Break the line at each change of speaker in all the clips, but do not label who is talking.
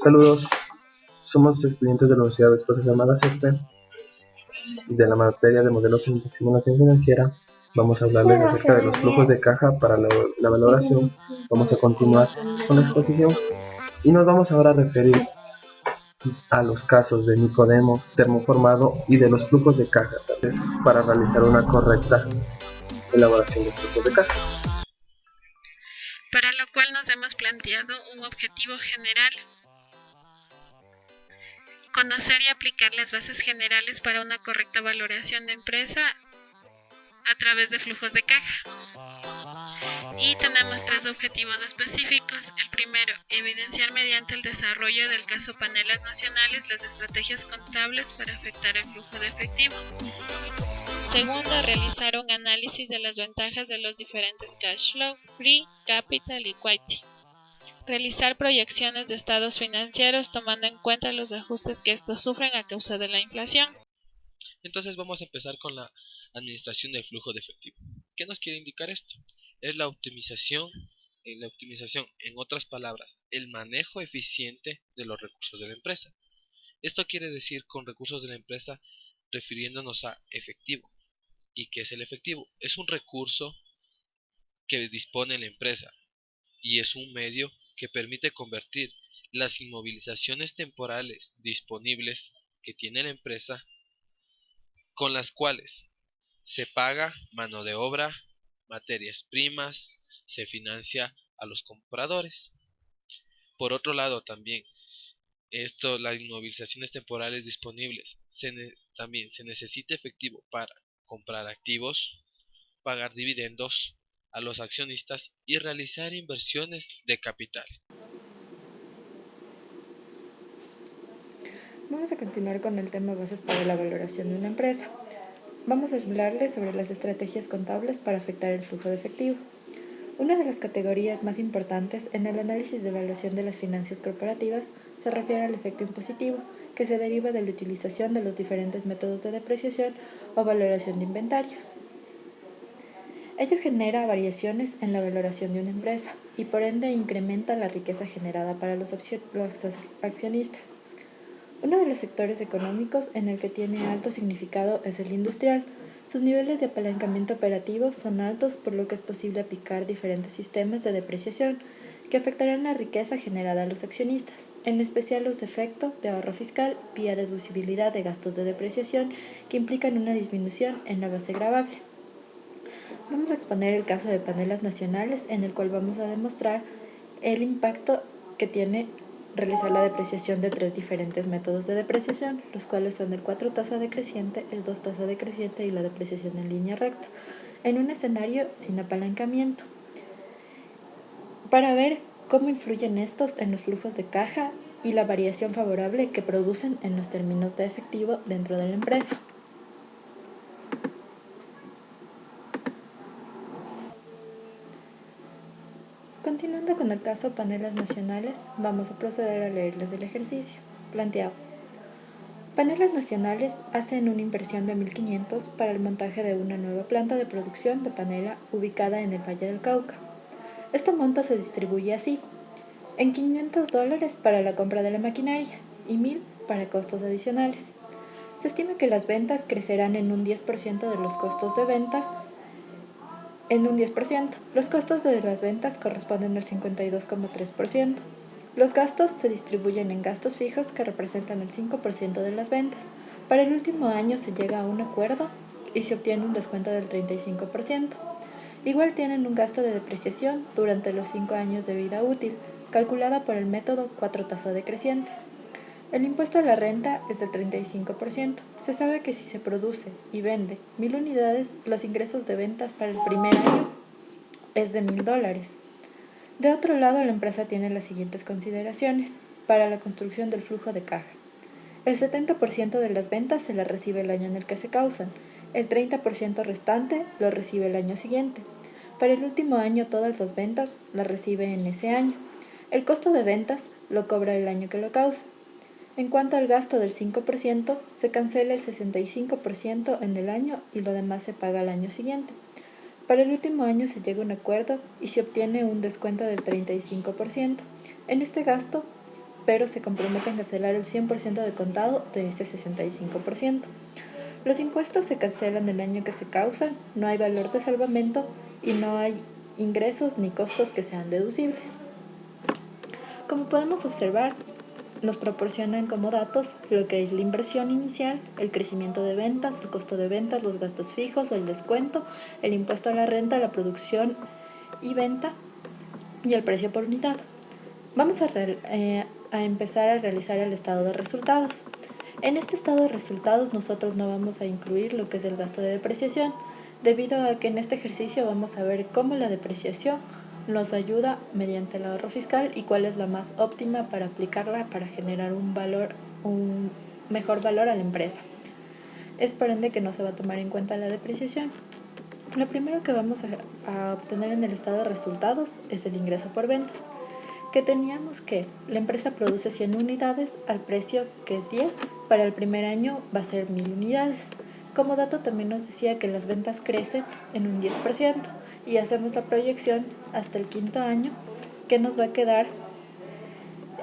Saludos, somos estudiantes de la Universidad de Esposa llamada CESPE de la materia de modelos y simulación financiera. Vamos a hablarles acerca de los flujos de caja para la valoración. Vamos a continuar con la exposición y nos vamos ahora a referir a los casos de Nicodemo termoformado y de los flujos de caja para realizar una correcta elaboración de flujos de caja.
Para lo cual nos hemos planteado un objetivo general: conocer y aplicar las bases generales para una correcta valoración de empresa a través de flujos de caja. Y tenemos 3 objetivos específicos. El primero, evidenciar mediante el desarrollo del caso paneles nacionales las estrategias contables para afectar el flujo de efectivo. Segundo, realizar un análisis de las ventajas de los diferentes cash flow, free, capital y quity. Realizar proyecciones de estados financieros tomando en cuenta los ajustes que estos sufren a causa de la inflación.
Entonces vamos a empezar con la administración del flujo de efectivo. ¿Qué nos quiere indicar esto? Es la optimización, en otras palabras, el manejo eficiente de los recursos de la empresa. Esto quiere decir con recursos de la empresa refiriéndonos a efectivo. ¿Y qué es el efectivo? Es un recurso que dispone la empresa y es un medio que permite convertir las inmovilizaciones temporales disponibles que tiene la empresa, con las cuales se paga mano de obra, materias primas, se financia a los compradores. Por otro lado, también las inmovilizaciones temporales disponibles también se necesita efectivo para comprar activos, pagar dividendos a los accionistas y realizar inversiones de capital.
Vamos a continuar con el tema bases para la valoración de una empresa. Vamos a hablarles sobre las estrategias contables para afectar el flujo de efectivo. Una de las categorías más importantes en el análisis de evaluación de las finanzas corporativas se refiere al efecto impositivo, que se deriva de la utilización de los diferentes métodos de depreciación o valoración de inventarios. Ello genera variaciones en la valoración de una empresa y por ende incrementa la riqueza generada para los accionistas. Uno de los sectores económicos en el que tiene alto significado es el industrial. Sus niveles de apalancamiento operativo son altos, por lo que es posible aplicar diferentes sistemas de depreciación que afectarán la riqueza generada a los accionistas, en especial los efectos de ahorro fiscal vía deducibilidad de gastos de depreciación que implican una disminución en la base gravable. Vamos a exponer el caso de paneles nacionales, en el cual vamos a demostrar el impacto que tiene realizar la depreciación de 3 diferentes métodos de depreciación, los cuales son el 4 tasa decreciente, el 2 tasa decreciente y la depreciación en línea recta, en un escenario sin apalancamiento. Para ver cómo influyen estos en los flujos de caja y la variación favorable que producen en los términos de efectivo dentro de la empresa. Continuando con el caso paneles nacionales, vamos a proceder a leerles el ejercicio planteado. Paneles Nacionales hacen una inversión de 1.500 para el montaje de una nueva planta de producción de panela ubicada en el Valle del Cauca. Este monto se distribuye así: en $500 para la compra de la maquinaria y 1.000 para costos adicionales. Se estima que las ventas crecerán en un 10% de los costos de ventas. Los costos de las ventas corresponden al 52,3%. Los gastos se distribuyen en gastos fijos, que representan el 5% de las ventas. Para el último año se llega a un acuerdo y se obtiene un descuento del 35%. Igual tienen un gasto de depreciación durante los 5 años de vida útil, calculada por el método 4 tasa decreciente. El impuesto a la renta es del 35%. Se sabe que si se produce y vende 1.000 unidades, los ingresos de ventas para el primer año es de $1.000. De otro lado, la empresa tiene las siguientes consideraciones para la construcción del flujo de caja. El 70% de las ventas se las recibe el año en el que se causan. El 30% restante lo recibe el año siguiente. Para el último año, todas las ventas las recibe en ese año. El costo de ventas lo cobra el año que lo causa. En cuanto al gasto del 5%, se cancela el 65% en el año y lo demás se paga al año siguiente. Para el último año se llega a un acuerdo y se obtiene un descuento del 35%. en este gasto, pero se compromete a cancelar el 100% de contado de ese 65%. Los impuestos se cancelan el año que se causan, no hay valor de salvamento y no hay ingresos ni costos que sean deducibles. Como podemos observar, nos proporcionan como datos lo que es la inversión inicial, el crecimiento de ventas, el costo de ventas, los gastos fijos, el descuento, el impuesto a la renta, la producción y venta y el precio por unidad. Vamos a empezar a realizar el estado de resultados. En este estado de resultados nosotros no vamos a incluir lo que es el gasto de depreciación, debido a que en este ejercicio vamos a ver cómo la depreciación nos ayuda mediante el ahorro fiscal y cuál es la más óptima para aplicarla para generar un mejor valor a la empresa. Es por ende que no se va a tomar en cuenta la depreciación. Lo primero que vamos a obtener en el estado de resultados es el ingreso por ventas, que teníamos que la empresa produce 100 unidades al precio que es 10, para el primer año va a ser 1000 unidades. Como dato también nos decía que las ventas crecen en un 10% y hacemos la proyección hasta el quinto año, que nos va a quedar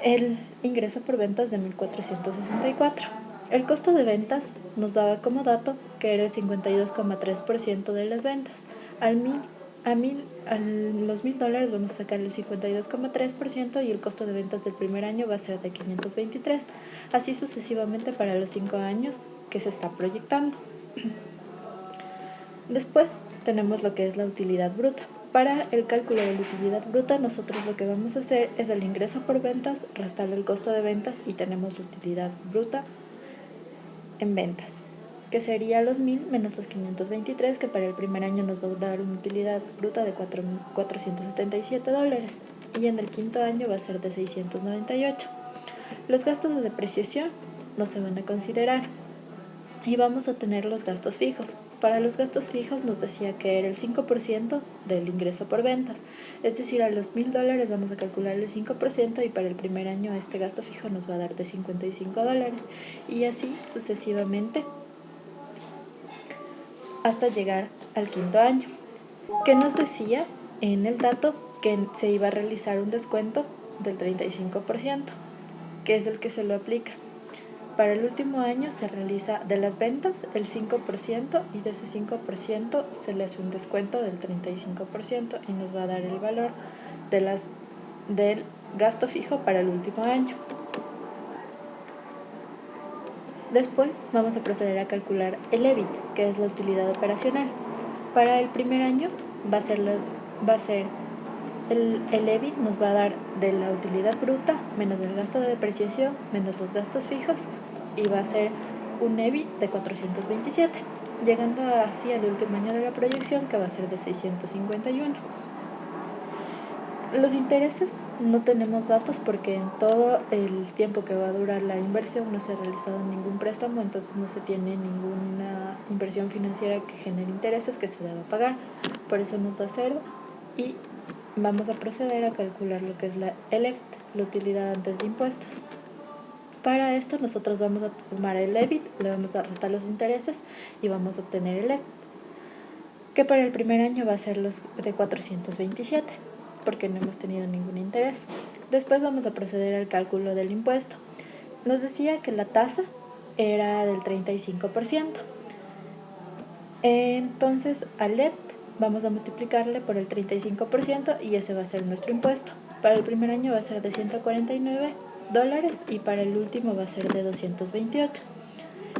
el ingreso por ventas de 1464. El costo de ventas nos daba como dato que era el 52,3% de las ventas. A los $1000 vamos a sacar el 52,3% y el costo de ventas del primer año va a ser de 523. Así sucesivamente para los 5 años que se está proyectando. Después tenemos lo que es la utilidad bruta. Para el cálculo de la utilidad bruta, nosotros lo que vamos a hacer es el ingreso por ventas, restarle el costo de ventas y tenemos la utilidad bruta en ventas, que sería los 1000 menos los 523, que para el primer año nos va a dar una utilidad bruta de $477 y en el quinto año va a ser de 698. Los gastos de depreciación no se van a considerar y vamos a tener los gastos fijos. Para los gastos fijos nos decía que era el 5% del ingreso por ventas, es decir, a los $1000 vamos a calcular el 5% y para el primer año este gasto fijo nos va a dar de $55 y así sucesivamente hasta llegar al quinto año, que nos decía en el dato que se iba a realizar un descuento del 35%, que es el que se lo aplica. Para el último año se realiza de las ventas el 5% y de ese 5% se le hace un descuento del 35% y nos va a dar el valor del gasto fijo para el último año. Después vamos a proceder a calcular el EBIT, que es la utilidad operacional. Para el primer año va a ser el EBIT nos va a dar de la utilidad bruta menos el gasto de depreciación menos los gastos fijos y va a ser un EBIT de 427, llegando así al último año de la proyección, que va a ser de 651. Los intereses no tenemos datos porque en todo el tiempo que va a durar la inversión no se ha realizado ningún préstamo, entonces no se tiene ninguna inversión financiera que genere intereses que se deba pagar, por eso nos da 0 y vamos a proceder a calcular lo que es la ELEFT, la utilidad antes de impuestos. Para esto nosotros vamos a tomar el EBIT, le vamos a restar los intereses y vamos a obtener el EBIT, que para el primer año va a ser los de 427, porque no hemos tenido ningún interés. Después vamos a proceder al cálculo del impuesto. Nos decía que la tasa era del 35%. Entonces al EBIT vamos a multiplicarle por el 35% y ese va a ser nuestro impuesto. Para el primer año va a ser de $149 y para el último va a ser de 228.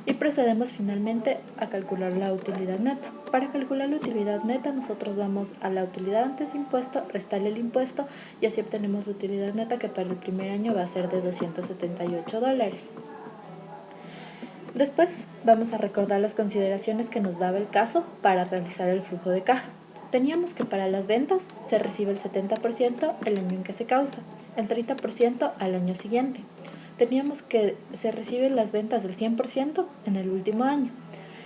Y procedemos finalmente a calcular la utilidad neta. Para calcular la utilidad neta nosotros vamos a la utilidad antes de impuesto, restarle el impuesto y así obtenemos la utilidad neta, que para el primer año va a ser de $278. Después vamos a recordar las consideraciones que nos daba el caso para realizar el flujo de caja. Teníamos que para las ventas se recibe el 70% el año en que se causa, el 30% al año siguiente. Teníamos que se reciben las ventas del 100% en el último año.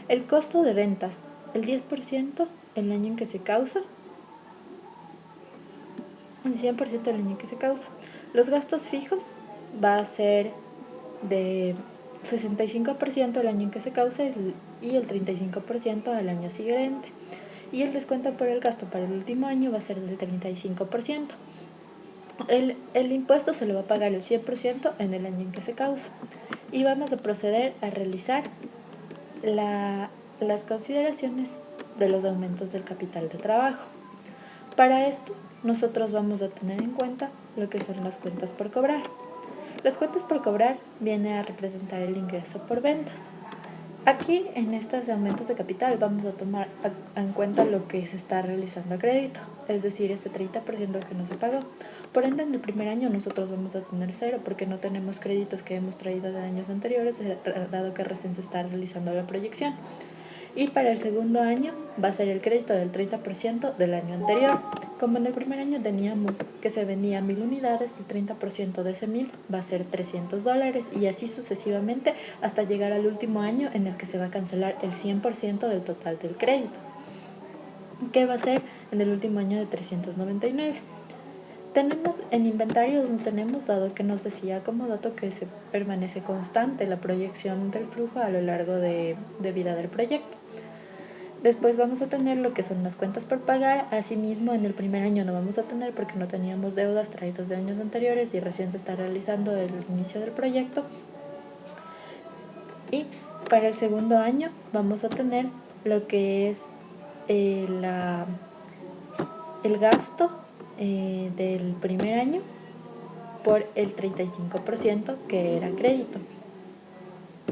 El costo de ventas, el 10% el año en que se causa, el 100% el año en que se causa. Los gastos fijos va a ser de 65% el año en que se causa y el 35% al año siguiente. Y el descuento por el gasto para el último año va a ser del 35%. El impuesto se le va a pagar el 100% en el año en que se causa. Y vamos a proceder a realizar las consideraciones de los aumentos del capital de trabajo. Para esto, nosotros vamos a tener en cuenta lo que son las cuentas por cobrar. Las cuentas por cobrar viene a representar el ingreso por ventas. Aquí, en estos aumentos de capital, vamos a tomar en cuenta lo que se está realizando a crédito, es decir, ese 30% que no se pagó. Por ende, en el primer año nosotros vamos a tener 0 porque no tenemos créditos que hemos traído de años anteriores, dado que recién se está realizando la proyección. Y para el segundo año va a ser el crédito del 30% del año anterior. Como en el primer año teníamos que se vendían 1000 unidades, el 30% de ese 1000 va a ser $300 y así sucesivamente hasta llegar al último año en el que se va a cancelar el 100% del total del crédito, que va a ser en el último año de 399. Tenemos en inventarios, no tenemos, dado que nos decía como dato que se permanece constante la proyección del flujo a lo largo de vida del proyecto. Después vamos a tener lo que son las cuentas por pagar. Asimismo, en el primer año no vamos a tener porque no teníamos deudas traídos de años anteriores y recién se está realizando el inicio del proyecto. Y para el segundo año vamos a tener lo que es el gasto del primer año por el 35% que era crédito,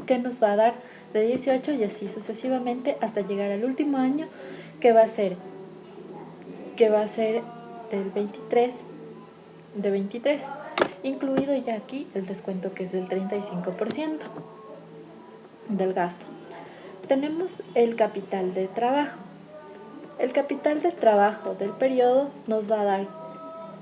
que nos va a dar de 18 y así sucesivamente hasta llegar al último año que va a ser del 23, incluido ya aquí el descuento que es del 35% del gasto. Tenemos el capital de trabajo. El capital de trabajo del periodo nos va a dar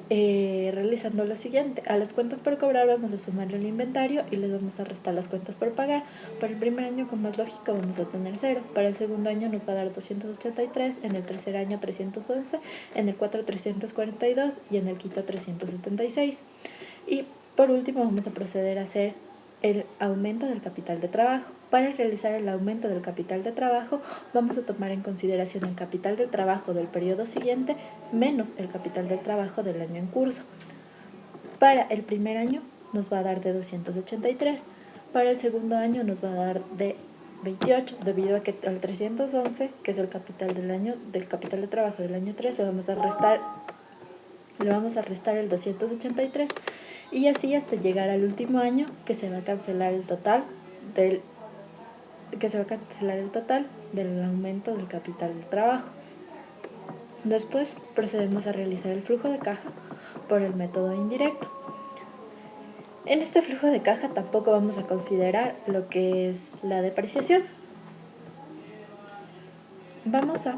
realizando lo siguiente: a las cuentas por cobrar vamos a sumarle el inventario y les vamos a restar las cuentas por pagar. Para el primer año, como es lógico, vamos a tener 0. Para el segundo año nos va a dar 283, en el tercer año 311, en el 4 342 y en el quinto 376. Y por último vamos a proceder a hacer el aumento del capital de trabajo. Para realizar el aumento del capital de trabajo vamos a tomar en consideración el capital de trabajo del periodo siguiente menos el capital del trabajo del año en curso. Para el primer año nos va a dar de 283, para el segundo año nos va a dar de 28, debido a que al 311, que es el capital del capital de trabajo del año 3, le vamos a restar el 283 y así hasta llegar al último año que se va a cancelar el total del aumento del capital del trabajo. Después procedemos a realizar el flujo de caja por el método indirecto. En este flujo de caja tampoco vamos a considerar lo que es la depreciación. Vamos a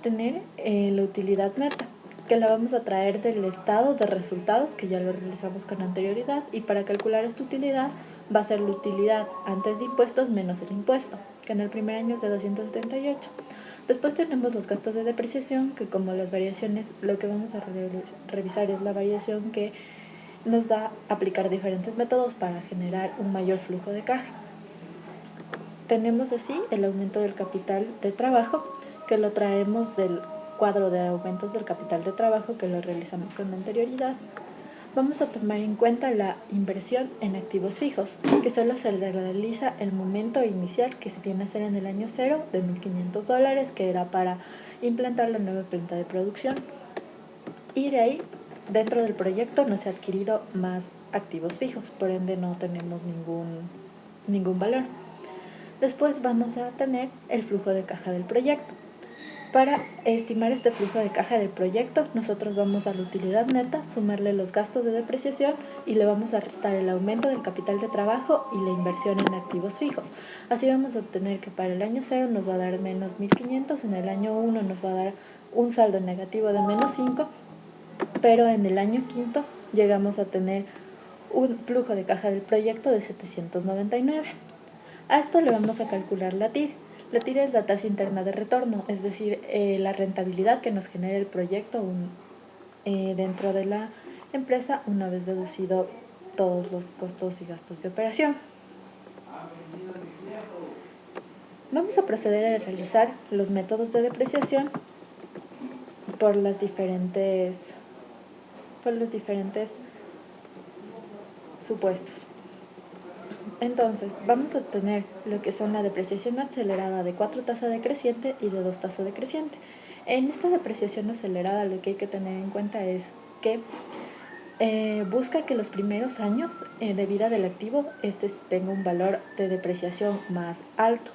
tener la utilidad neta, que la vamos a traer del estado de resultados, que ya lo realizamos con anterioridad, y para calcular esta utilidad va a ser la utilidad antes de impuestos menos el impuesto, que en el primer año es de 278. Después tenemos los gastos de depreciación, que como las variaciones, lo que vamos a revisar es la variación que nos da aplicar diferentes métodos para generar un mayor flujo de caja. Tenemos así el aumento del capital de trabajo, que lo traemos del cuadro de aumentos del capital de trabajo que lo realizamos con anterioridad. Vamos a tomar en cuenta la inversión en activos fijos, que solo se realiza el momento inicial, que se viene a ser en el año 0 de $1,500, que era para implantar la nueva planta de producción. Y de ahí, dentro del proyecto no se ha adquirido más activos fijos, por ende no tenemos ningún valor. Después vamos a tener el flujo de caja del proyecto. Para estimar este flujo de caja del proyecto, nosotros vamos a la utilidad neta, sumarle los gastos de depreciación y le vamos a restar el aumento del capital de trabajo y la inversión en activos fijos. Así vamos a obtener que para el año 0 nos va a dar menos 1.500, en el año 1 nos va a dar un saldo negativo de menos 5, pero en el año quinto llegamos a tener un flujo de caja del proyecto de 799. A esto le vamos a calcular la TIR. La TIR es la tasa interna de retorno, es decir, la rentabilidad que nos genera el proyecto dentro de la empresa una vez deducido todos los costos y gastos de operación. Vamos a proceder a realizar los métodos de depreciación por las diferentes por los diferentes supuestos. Entonces, vamos a obtener lo que son la depreciación acelerada de 4 tasas decreciente y de 2 tasas decreciente. En esta depreciación acelerada lo que hay que tener en cuenta es que busca que los primeros años de vida del activo tenga un valor de depreciación más alto.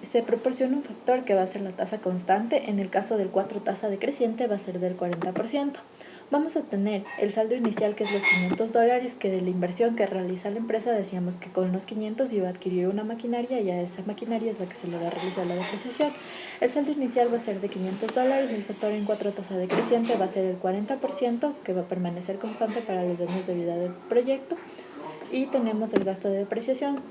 Se proporciona un factor que va a ser la tasa constante. En el caso del 4 tasa decreciente va a ser del 40%. Vamos a tener el saldo inicial, que es los $500, que de la inversión que realiza la empresa decíamos que con los 500 iba a adquirir una maquinaria y a esa maquinaria es la que se le va a realizar la depreciación. El saldo inicial va a ser de $500, el factor en 4 tasa decreciente va a ser el 40%, que va a permanecer constante para los años de vida del proyecto. Y tenemos el gasto de depreciación,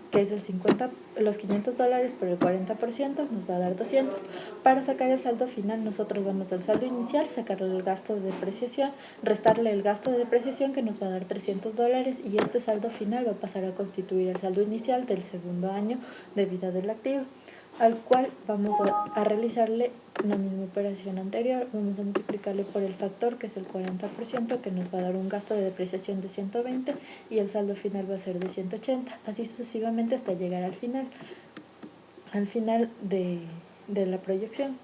que es los $500 por el 40%, nos va a dar 200. Para sacar el saldo final, nosotros vamos al saldo inicial, sacarle el gasto de depreciación, restarle el gasto de depreciación, que nos va a dar $300, y este saldo final va a pasar a constituir el saldo inicial del segundo año de vida del activo, al cual vamos a realizarle la misma operación anterior. Vamos a multiplicarle por el factor, que es el 40%, que nos va a dar un gasto de depreciación de 120, y el saldo final va a ser de 180, así sucesivamente hasta llegar al final de la proyección.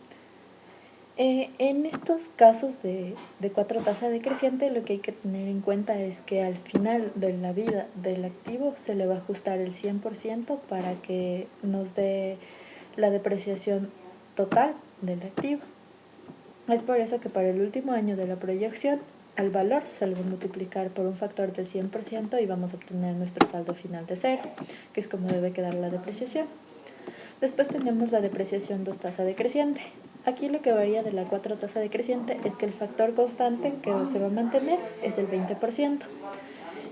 En estos casos de 4 tasas decreciente, lo que hay que tener en cuenta es que al final de la vida del activo se le va a ajustar el 100% para que nos dé la depreciación total del activo. Es por eso que para el último año de la proyección, al valor se le va a multiplicar por un factor del 100% y vamos a obtener nuestro saldo final de 0, que es como debe quedar la depreciación. Después tenemos la depreciación 2 tasa decreciente. Aquí lo que varía de la 4 tasa decreciente es que el factor constante que se va a mantener es el 20%.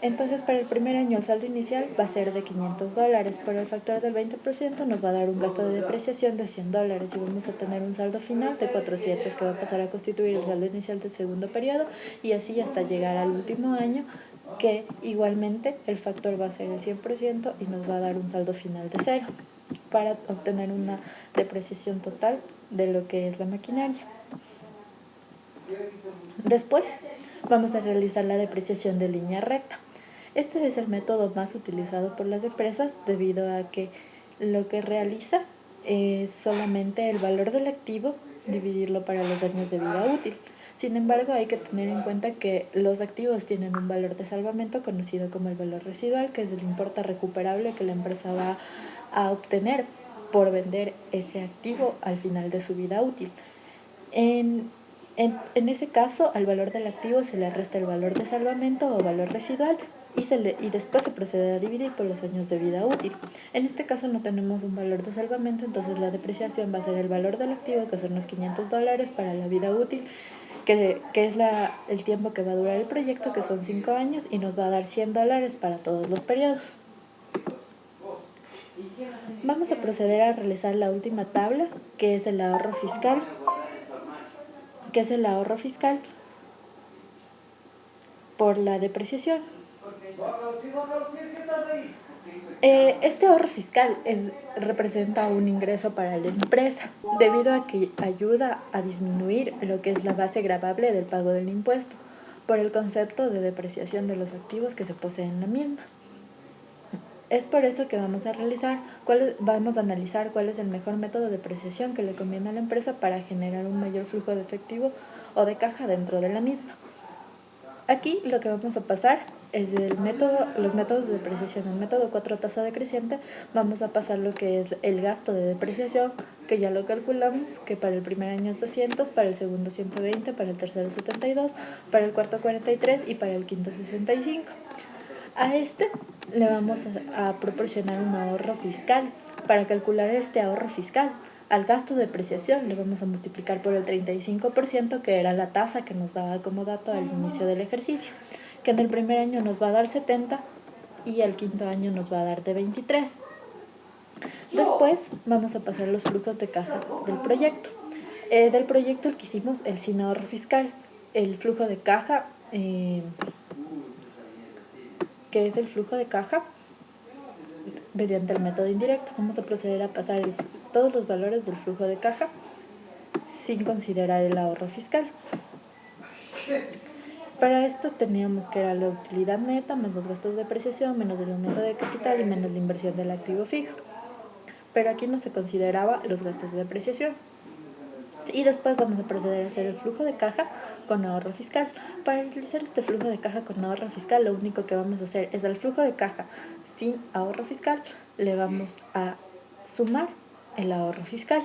Entonces, para el primer año el saldo inicial va a ser de $500, pero el factor del 20% nos va a dar un gasto de depreciación de $100 y vamos a tener un saldo final de 400, que va a pasar a constituir el saldo inicial del segundo periodo, y así hasta llegar al último año, que igualmente el factor va a ser el 100% y nos va a dar un saldo final de 0, para obtener una depreciación total de lo que es la maquinaria. Después vamos a realizar la depreciación de línea recta. Este es el método más utilizado por las empresas, debido a que lo que realiza es solamente el valor del activo, dividirlo para los años de vida útil. Sin embargo, hay que tener en cuenta que los activos tienen un valor de salvamento conocido como el valor residual, que es el importe recuperable que la empresa va a obtener por vender ese activo al final de su vida útil. En ese caso, al valor del activo se le resta el valor de salvamento o valor residual, y después se procede a dividir por los años de vida útil. En este caso no tenemos un valor de salvamento, entonces la depreciación va a ser el valor del activo, que son los $500 para la vida útil, que es el tiempo que va a durar el proyecto, que son 5 años, y nos va a dar $100 para todos los periodos. Vamos a proceder a realizar la última tabla, que es el ahorro fiscal, por la depreciación. Este ahorro fiscal representa un ingreso para la empresa, debido a que ayuda a disminuir lo que es la base gravable del pago del impuesto, por el concepto de depreciación de los activos que se poseen en la misma. Es por eso que vamos a analizar cuál es el mejor método de depreciación que le conviene a la empresa para generar un mayor flujo de efectivo o de caja dentro de la misma. Aquí lo que vamos a pasar es los métodos de depreciación. El método 4 tasa decreciente, vamos a pasar lo que es el gasto de depreciación, que ya lo calculamos, que para el primer año es 200, para el segundo 120, para el tercero 72, para el cuarto 43 y para el quinto 65. A le vamos a proporcionar un ahorro fiscal. Para calcular este ahorro fiscal, al gasto de depreciación le vamos a multiplicar por el 35%, que era la tasa que nos daba como dato al inicio del ejercicio, que en el primer año nos va a dar 70 y al quinto año nos va a dar de 23. Después vamos a pasar los flujos de caja del proyecto. Del proyecto que hicimos el sin ahorro fiscal, el flujo de caja, que es el flujo de caja mediante el método indirecto. Vamos a proceder a pasar todos los valores del flujo de caja sin considerar el ahorro fiscal. Para esto teníamos que era la utilidad neta, menos los gastos de depreciación, menos el aumento de capital y menos la inversión del activo fijo. Pero aquí no se consideraba los gastos de depreciación. Y después vamos a proceder a hacer el flujo de caja con ahorro fiscal. Para realizar este flujo de caja con ahorro fiscal, lo único que vamos a hacer es al flujo de caja sin ahorro fiscal, le vamos a sumar el ahorro fiscal.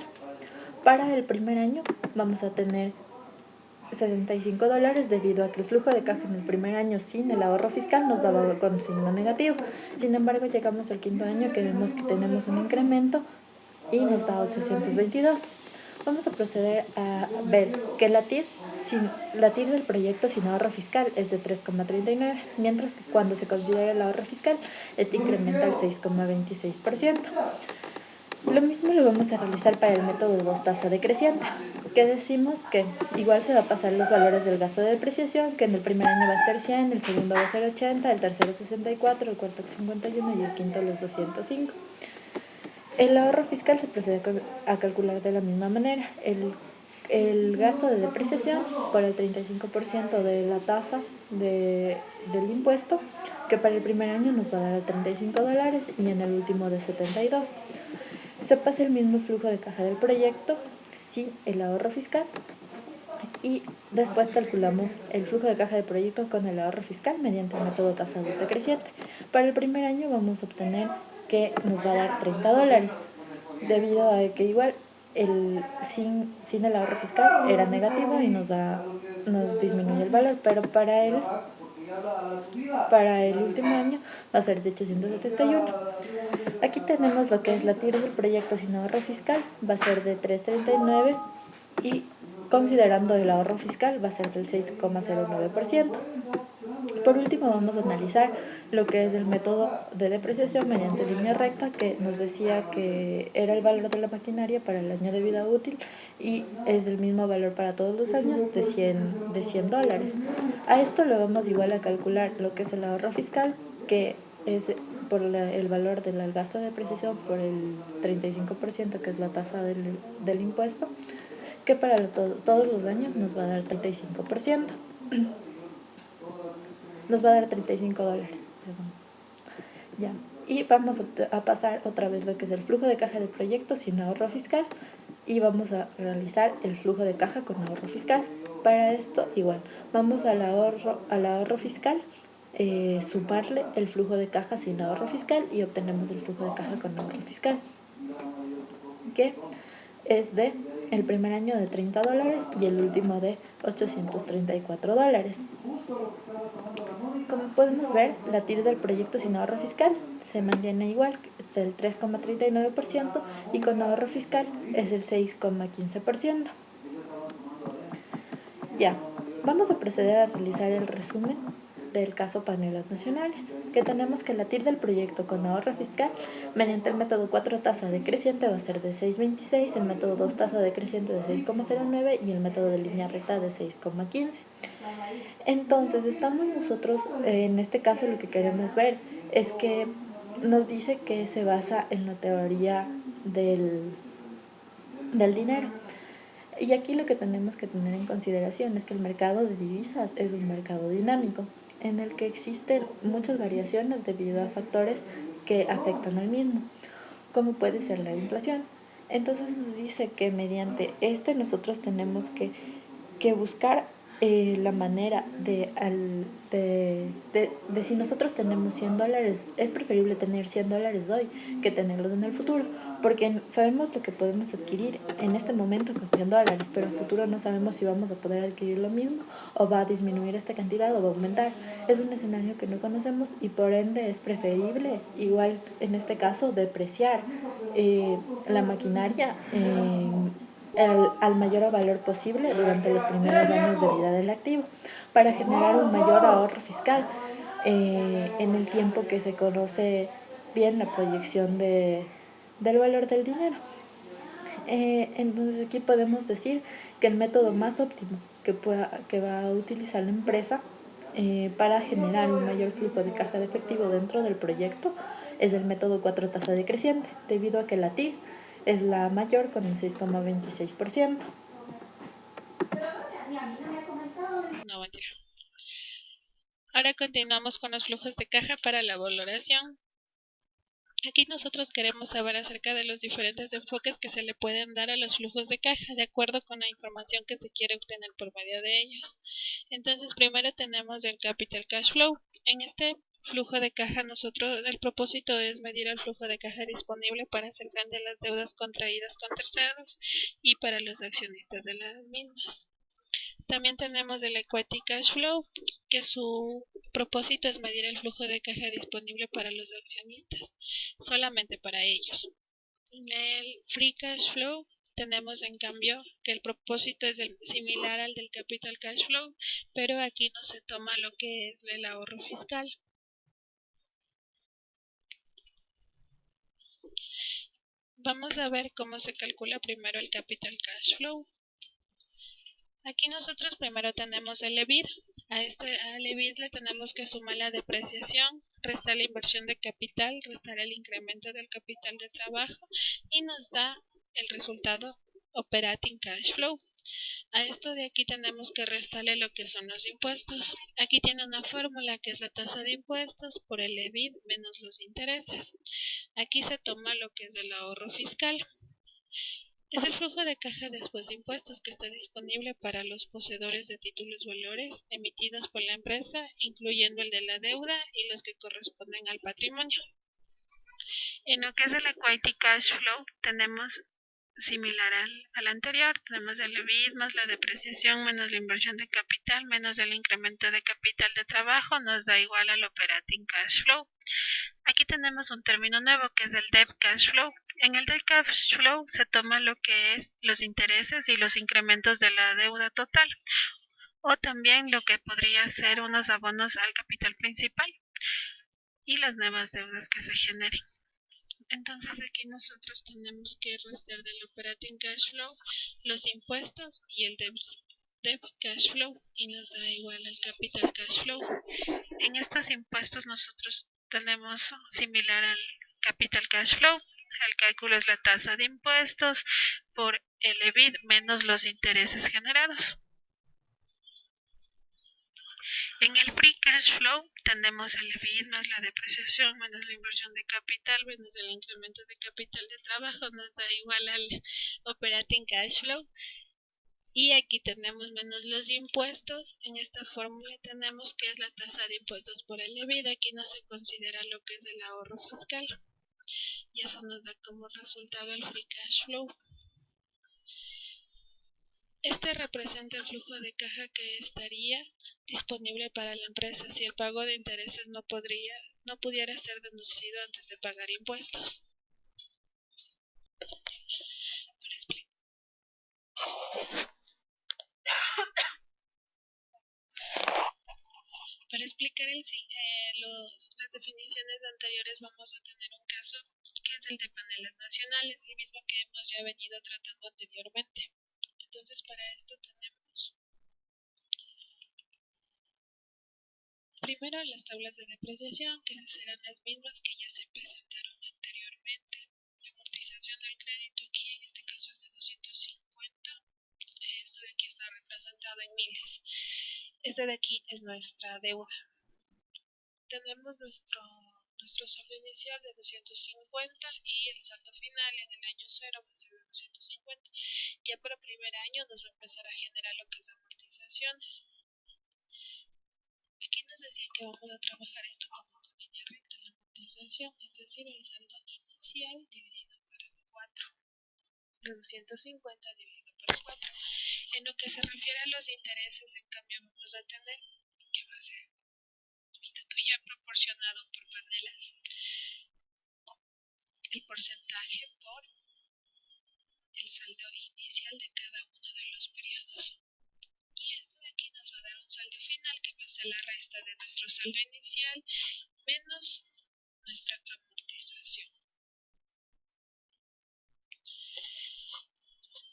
Para el primer año vamos a tener $65 debido a que el flujo de caja en el primer año sin el ahorro fiscal nos daba con signo negativo. Sin embargo, llegamos al quinto año que vemos que tenemos un incremento y nos da 822. Vamos a proceder a ver que la TIR del proyecto sin ahorro fiscal es de 3,39, mientras que cuando se considera el ahorro fiscal, este incrementa al 6,26%. Lo mismo lo vamos a realizar para el método 2 tasa decreciente, que decimos que igual se va a pasar los valores del gasto de depreciación, que en el primer año va a ser 100, el segundo va a ser 80, el tercero 64, el cuarto 51 y el quinto los 205. El ahorro fiscal se procede a calcular de la misma manera. El gasto de depreciación por el 35% de la tasa del impuesto, que para el primer año nos va a dar $35 y en el último de 72. Se pasa el mismo flujo de caja del proyecto sin el ahorro fiscal y después calculamos el flujo de caja del proyecto con el ahorro fiscal mediante el método tasa 2 decreciente. Para el primer año vamos a obtener que nos va a dar $30, debido a que igual sin el ahorro fiscal era negativo y nos disminuye el valor, pero para el último año va a ser de 871. Aquí tenemos lo que es la TIR del proyecto sin ahorro fiscal, va a ser de 339 y considerando el ahorro fiscal va a ser del 6,09%. Por último vamos a analizar lo que es el método de depreciación mediante línea recta, que nos decía que era el valor de la maquinaria para el año de vida útil y es el mismo valor para todos los años de $100. A esto le vamos igual a calcular lo que es el ahorro fiscal, que es por el valor del gasto de depreciación por el 35%, que es la tasa del impuesto, que para todos los años nos va a dar 35%. Nos va a dar $35. Perdón. Ya. Y vamos a pasar otra vez lo que es el flujo de caja del proyecto sin ahorro fiscal y vamos a realizar el flujo de caja con ahorro fiscal. Para esto igual, vamos al ahorro fiscal, sumarle el flujo de caja sin ahorro fiscal y obtenemos el flujo de caja con ahorro fiscal, que es de el primer año de $30 y el último de $834. Como podemos ver, la TIR del proyecto sin ahorro fiscal se mantiene igual, es el 3,39% y con ahorro fiscal es el 6,15%. Ya, vamos a proceder a realizar el resumen del caso Panelas Nacionales, que tenemos que la TIR del proyecto con ahorro fiscal mediante el método 4 tasa decreciente va a ser de 6,26, el método 2 tasa decreciente de 6,09 y el método de línea recta de 6,15. Entonces estamos nosotros, en este caso lo que queremos ver es que nos dice que se basa en la teoría del dinero. Y aquí lo que tenemos que tener en consideración es que el mercado de divisas es un mercado dinámico, en el que existen muchas variaciones debido a factores que afectan al mismo, como puede ser la inflación. Entonces nos dice que mediante nosotros tenemos que buscar la manera de si nosotros tenemos $100, es preferible tener $100 hoy que tenerlos en el futuro, porque sabemos lo que podemos adquirir en este momento con $100, pero en el futuro no sabemos si vamos a poder adquirir lo mismo o va a disminuir esta cantidad o va a aumentar. Es un escenario que no conocemos y por ende es preferible, igual en este caso, depreciar la maquinaria al mayor valor posible durante los primeros años de vida del activo para generar un mayor ahorro fiscal en el tiempo que se conoce bien la proyección del valor del dinero. Entonces aquí podemos decir que el método más óptimo que va a utilizar la empresa para generar un mayor flujo de caja de efectivo dentro del proyecto es el método 4 tasa decreciente, debido a que la TIR es la mayor con el 6,26%.
Ahora continuamos con los flujos de caja para la valoración. Aquí nosotros queremos saber acerca de los diferentes enfoques que se le pueden dar a los flujos de caja de acuerdo con la información que se quiere obtener por medio de ellos. Entonces, primero tenemos el Capital Cash Flow. En este flujo de caja el propósito es medir el flujo de caja disponible para hacer frente a las deudas contraídas con terceros y para los accionistas de las mismas. También tenemos el Equity Cash Flow, que su propósito es medir el flujo de caja disponible para los accionistas, solamente para ellos. En el Free Cash Flow tenemos en cambio que el propósito es similar al del Capital Cash Flow, pero aquí no se toma lo que es el ahorro fiscal. Vamos a ver cómo se calcula primero el Capital Cash Flow. Aquí nosotros primero tenemos el EBIT. Al EBIT le tenemos que sumar la depreciación, restar la inversión de capital, restar el incremento del capital de trabajo y nos da el resultado Operating Cash Flow. A esto de aquí tenemos que restarle lo que son los impuestos. Aquí tiene una fórmula que es la tasa de impuestos por el EBIT menos los intereses. Aquí se toma lo que es el ahorro fiscal. Es el flujo de caja después de impuestos que está disponible para los poseedores de títulos valores emitidos por la empresa, incluyendo el de la deuda y los que corresponden al patrimonio. En lo que es el Equity Cash Flow tenemos similar al anterior, tenemos el EBIT más la depreciación menos la inversión de capital menos el incremento de capital de trabajo nos da igual al Operating Cash Flow. Aquí tenemos un término nuevo que es el Debt Cash Flow. En el Debt Cash Flow se toma lo que es los intereses y los incrementos de la deuda total o también lo que podría ser unos abonos al capital principal y las nuevas deudas que se generen. Entonces aquí nosotros tenemos que restar del Operating Cash Flow los impuestos y el Debt Cash Flow y nos da igual al Capital Cash Flow. En estos impuestos nosotros tenemos similar al Capital Cash Flow. El cálculo es la tasa de impuestos por el EBIT menos los intereses generados. En el Free Cash Flow tenemos el EBIT más la depreciación menos la inversión de capital menos el incremento de capital de trabajo nos da igual al Operating Cash Flow. Y aquí tenemos menos los impuestos. En esta fórmula tenemos que es la tasa de impuestos por el EBIT. Aquí no se considera lo que es el ahorro fiscal. Y eso nos da como resultado el Free Cash Flow. Este representa el flujo de caja que estaría disponible para la empresa si el pago de intereses no pudiera ser deducido antes de pagar impuestos. Para explicar las definiciones anteriores vamos a tener un caso que es el de paneles nacionales, el mismo que hemos ya venido tratando anteriormente. Entonces para esto tenemos primero las tablas de depreciación que serán las mismas que ya se presentaron anteriormente. La amortización del crédito aquí en este caso es de 250. Esto de aquí está representado en miles. Este de aquí es nuestra deuda. Tenemos nuestro saldo inicial de 250 y el saldo final en el año 0 va a ser de 250. Ya para el primer año nos va a empezar a generar lo que es amortizaciones. Aquí nos decía que vamos a trabajar esto como una línea recta, la amortización, es decir, el saldo inicial dividido por 4. Los 250 dividido por 4. En lo que se refiere a los intereses, en cambio, vamos a tener que va a ser ya proporcionado por paneles, el porcentaje por el saldo inicial de cada uno de los periodos. Y esto de aquí nos va a dar un saldo final que va a ser la resta de nuestro saldo inicial menos nuestra amortización.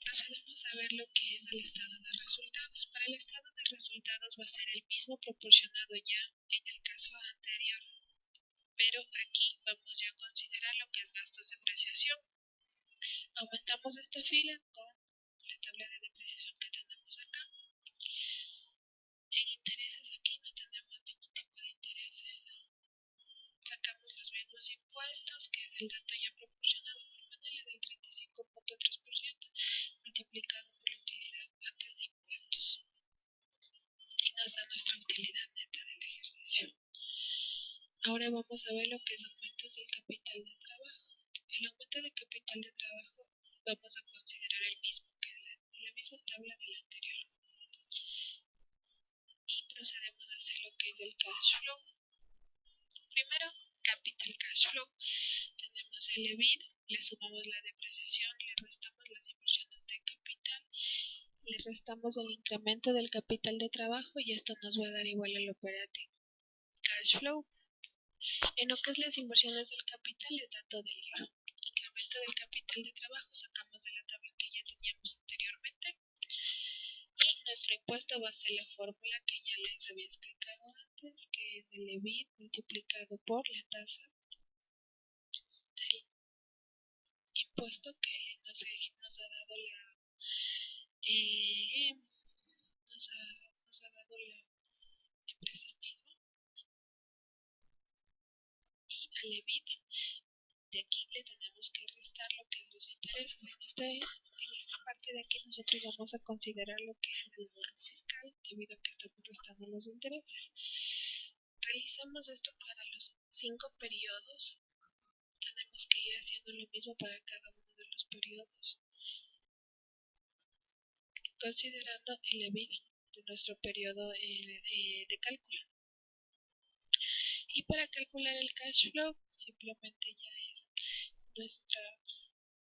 Procedemos a ver lo que es el estado de resultados. Para el estado de resultados va a ser el mismo proporcionado ya en el caso anterior, pero aquí vamos ya a considerar lo que es gastos de depreciación. Aumentamos esta fila con la tabla de depreciación que tenemos acá. En intereses aquí no tenemos ningún tipo de el dato ya proporcionado por Manela del 35.3% multiplicado por la utilidad antes de impuestos y nos da nuestra utilidad neta del ejercicio. Ahora vamos a ver lo que es aumentos del capital de trabajo. El aumento de capital de trabajo vamos a considerar el mismo que la misma tabla del anterior y procedemos a hacer lo que es el cash flow. Primero, capital cash flow. Tenemos el EBIT, le sumamos la depreciación, le restamos las inversiones de capital, le restamos el incremento del capital de trabajo y esto nos va a dar igual al operating cash flow. En lo que es las inversiones del capital es dato del IVA. Incremento del capital de trabajo sacamos de la tabla que ya teníamos anteriormente y nuestro impuesto va a ser la fórmula que ya les había explicado antes, que es el EBIT multiplicado por la tasa del impuesto que nos ha dado la empresa misma, y al EBIT de aquí le tenemos que restar lo que es los intereses. En esta parte de aquí nosotros vamos a considerar lo que es el ahorro fiscal, debido a que estamos restando los intereses. Realizamos esto para los 5 periodos. Tenemos que ir haciendo lo mismo para cada uno de los periodos, considerando el EBIT de nuestro periodo de cálculo. Y para calcular el cash flow, simplemente ya es nuestra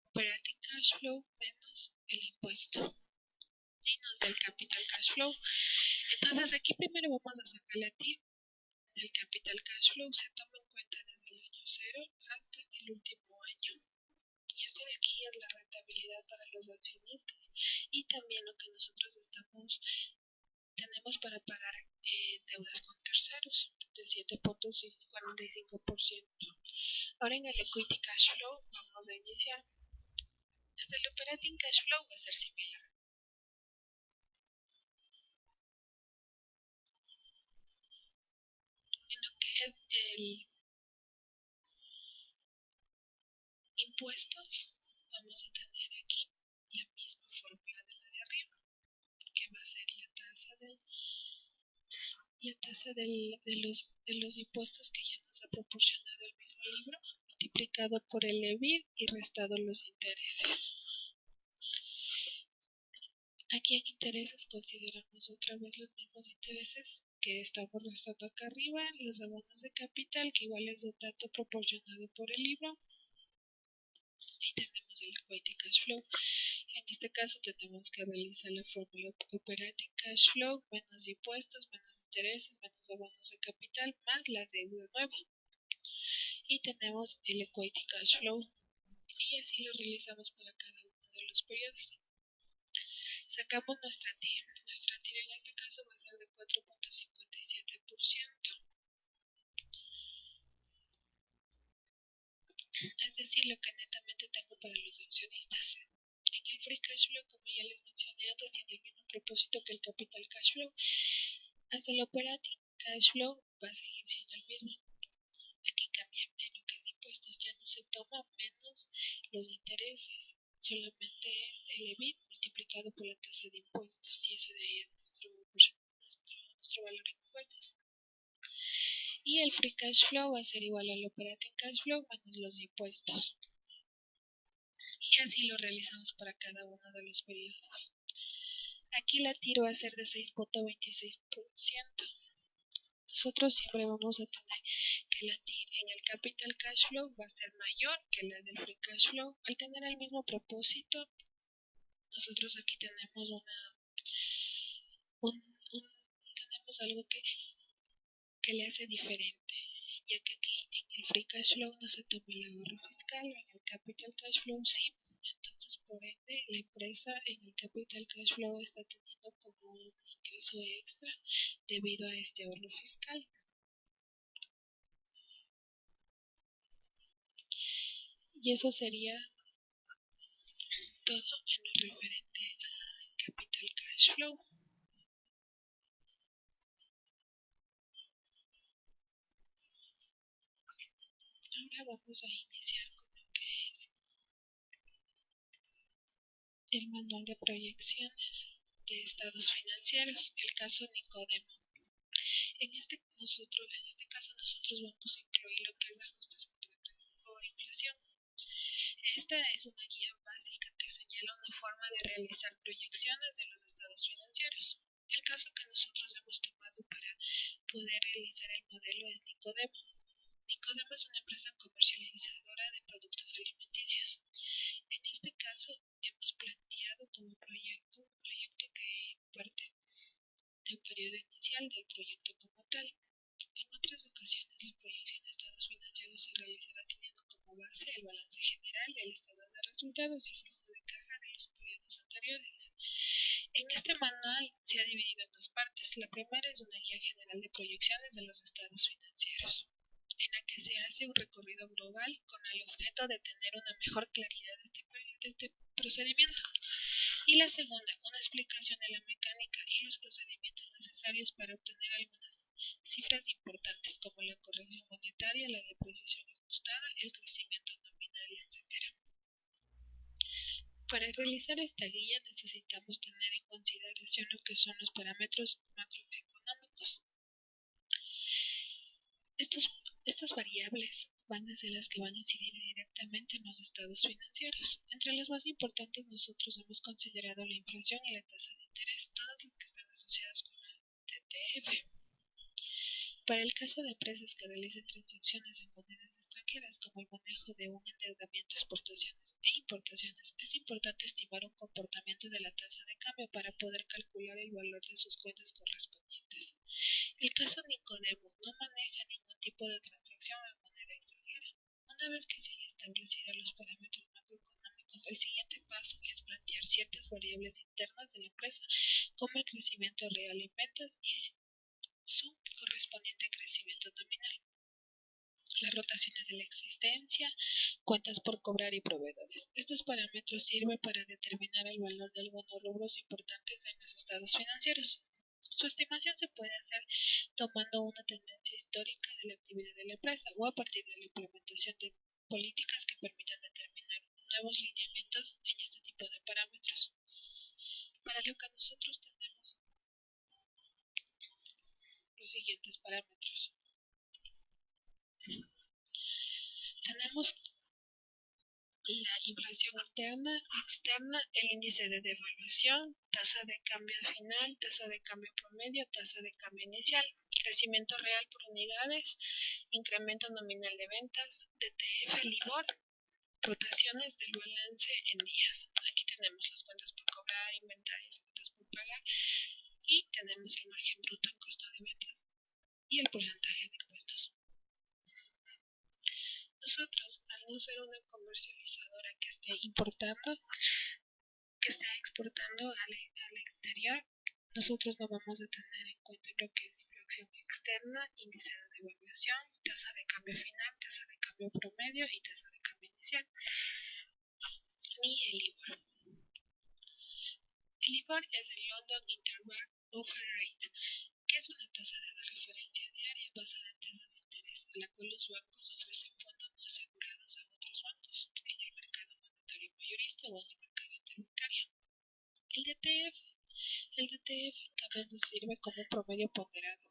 operating cash flow menos el impuesto y nos da el capital cash flow. Entonces aquí primero vamos a sacar la TIR del capital cash flow. Se toma en cuenta desde el año 0 hasta el último año. Y esto de aquí es la rentabilidad para los accionistas y también lo que nosotros tenemos para pagar deudas con terceros de 7.45%. Ahora en el equity cash flow vamos a iniciar. Hasta el operating cash flow va a ser similar. En lo que es el impuestos, vamos a tener aquí la misma fórmula de la de arriba, que va a ser la tasa de los impuestos que ya nos ha proporcionado el mismo libro, multiplicado por el EBIT y restado los intereses. Aquí en intereses consideramos otra vez los mismos intereses que estamos restando acá arriba, los abonos de capital, que igual es un dato proporcionado por el libro, y tenemos el equity cash flow. En este caso tenemos que realizar la fórmula operating cash flow menos impuestos, menos intereses, menos abonos de capital, más la deuda nueva. Y tenemos el equity cash flow. Y así lo realizamos para cada uno de los periodos. Sacamos nuestra TIR. Nuestra TIR en este caso va a ser de 4.57%. Es decir, lo que netamente tengo para los accionistas. En el free cash flow, como ya les mencioné antes, tiene el mismo propósito que el capital cash flow. Hasta el operating cash flow va a seguir siendo el mismo. Aquí cambia en lo que es de impuestos, ya no se toma menos los intereses, solamente es el EBIT multiplicado por la tasa de impuestos, y eso de ahí es nuestro valor en impuestos. Y el free cash flow va a ser igual al operating cash flow menos los impuestos. Y así lo realizamos para cada uno de los periodos. Aquí la TIR va a ser de 6.26%. Nosotros siempre vamos a tener que la TIR en el capital cash flow va a ser mayor que la del free cash flow. Al tener el mismo propósito, nosotros aquí tenemos tenemos algo que le hace diferente, ya que aquí en el free cash flow no se toma el ahorro fiscal, en el capital cash flow sí. Entonces, por ende, la empresa en el capital cash flow está teniendo como un ingreso extra debido a este ahorro fiscal. Y eso sería todo en lo referente al capital cash flow. Ahora vamos a iniciar con el manual de proyecciones de estados financieros, el caso Nicodemo. En este caso nosotros vamos a incluir lo que es ajustes por inflación. Esta es una guía básica que señala una forma de realizar proyecciones de los estados financieros. El caso que nosotros hemos tomado para poder realizar el modelo es Nicodemo. Nicodemo es una empresa comercializadora de productos alimenticios. En este caso hemos planteado como proyecto un proyecto que parte de un periodo inicial del proyecto como tal. En otras ocasiones la proyección de estados financieros se realizará teniendo como base el balance general, el estado de resultados y el flujo de caja de los periodos anteriores. En este manual se ha dividido en dos partes. La primera es una guía general de proyecciones de los estados financieros, en la que se hace un recorrido global con el objeto de tener una mejor claridad de este procedimiento. Y la segunda, una explicación de la mecánica y los procedimientos necesarios para obtener algunas cifras importantes como la corrección monetaria, la depreciación ajustada, el crecimiento nominal, etc. Para realizar esta guía necesitamos tener en consideración lo que son los parámetros macroeconómicos. Estas variables van a ser las que van a incidir directamente en los estados financieros. Entre las más importantes nosotros hemos considerado la inflación y la tasa de interés, todas las que están asociadas con el TTF. Para el caso de empresas que realicen transacciones en monedas extranjeras, como el manejo de un endeudamiento, exportaciones e importaciones, es importante estimar un comportamiento de la tasa de cambio para poder calcular el valor de sus cuentas correspondientes. El caso Nicodemo no maneja ningún tipo de transacción en moneda extranjera. Una vez que se hayan establecido los parámetros macroeconómicos, el siguiente paso es plantear ciertas variables internas de la empresa, como el crecimiento real en ventas y su correspondiente crecimiento nominal, las rotaciones de la existencia, cuentas por cobrar y proveedores. Estos parámetros sirven para determinar el valor de algunos rubros importantes en los estados financieros. Su estimación se puede hacer tomando una tendencia histórica de la actividad de la empresa o a partir de la implementación de políticas que permitan determinar nuevos lineamientos en este tipo de parámetros. Para lo que nosotros tenemos los siguientes parámetros. Tenemos la inflación interna, externa, el índice de devaluación, tasa de cambio final, tasa de cambio promedio, tasa de cambio inicial, crecimiento real por unidades, incremento nominal de ventas, DTF, LIBOR, rotaciones del balance en días. Aquí tenemos las cuentas por cobrar, inventarios, cuentas por pagar y tenemos el margen bruto en costo de ventas y el porcentaje de impuestos. Nosotros, al no ser una comercializadora que esté importando, que esté exportando al exterior, nosotros no vamos a tener en cuenta lo que es inflación externa, índice de devaluación, tasa de cambio final, tasa de cambio promedio y tasa de cambio inicial, ni el LIBOR. El LIBOR es el London Interbank Offer Rate, que es una tasa de referencia diaria basada en tasas de interés, a la cual los bancos ofrecen fondos no asegurados a otros bancos en el mercado monetario mayorista o en el mercado interbancario. El DTF también nos sirve como promedio ponderado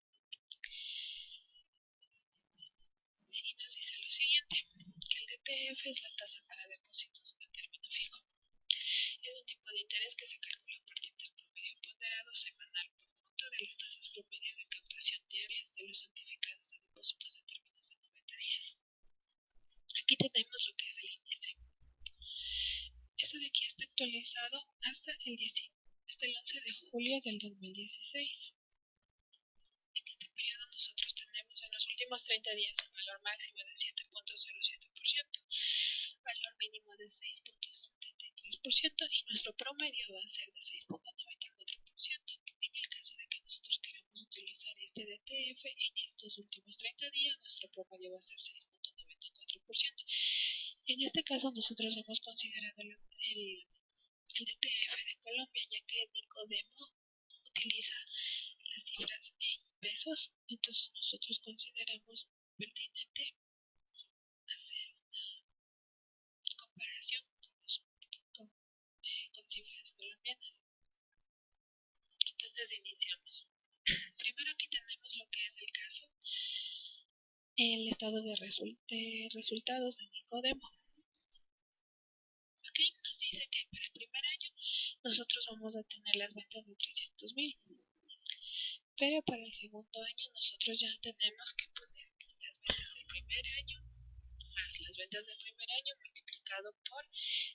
y nos dice lo siguiente, que el DTF es la tasa para depósitos a término fijo. Es un tipo de interés que se calcula a partir del promedio ponderado semanal por monto de las tasas promedio de captación diarias de los certificados de depósitos a términos de 90 días. Aquí tenemos lo que es el índice. Esto de aquí está actualizado hasta el 11 de julio del 2016. En este periodo nosotros tenemos en los últimos 30 días un valor máximo de 7.07%, valor mínimo de 6.73% y nuestro promedio va a ser de 6.94%. En el caso de que nosotros queramos utilizar este DTF en estos últimos 30 días, nuestro promedio va a ser 6.94%. En este caso nosotros hemos considerado el DTF de Colombia, ya que Nicodemo utiliza las cifras en pesos, entonces nosotros consideramos pertinente hacer una comparación con cifras el estado de resultados de Nicodemo. Aquí nos dice que para el primer año nosotros vamos a tener las ventas de 300.000, pero para el segundo año nosotros ya tenemos que poner las ventas del primer año más las ventas del primer año multiplicado por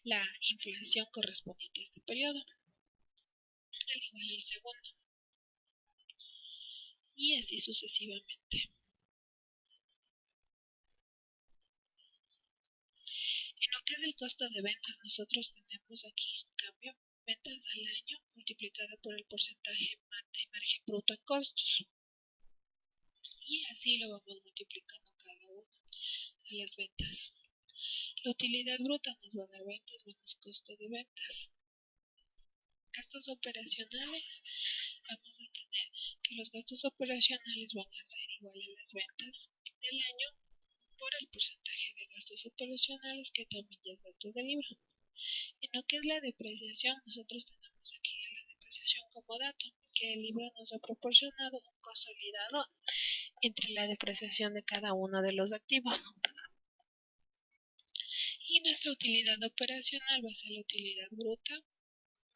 la inflación correspondiente a este periodo, al igual al segundo, y así sucesivamente. En lo que es el costo de ventas, nosotros tenemos aquí, en cambio, ventas al año multiplicada por el porcentaje de margen bruto en costos. Y así lo vamos multiplicando cada uno a las ventas. La utilidad bruta nos va a dar ventas menos costo de ventas. Gastos operacionales, vamos a tener que los gastos operacionales van a ser igual a las ventas del año por el porcentaje de gastos operacionales que también ya es dato del libro. En lo que es la depreciación, nosotros tenemos aquí la depreciación como dato, que el libro nos ha proporcionado un consolidado entre la depreciación de cada uno de los activos. Y nuestra utilidad operacional va a ser la utilidad bruta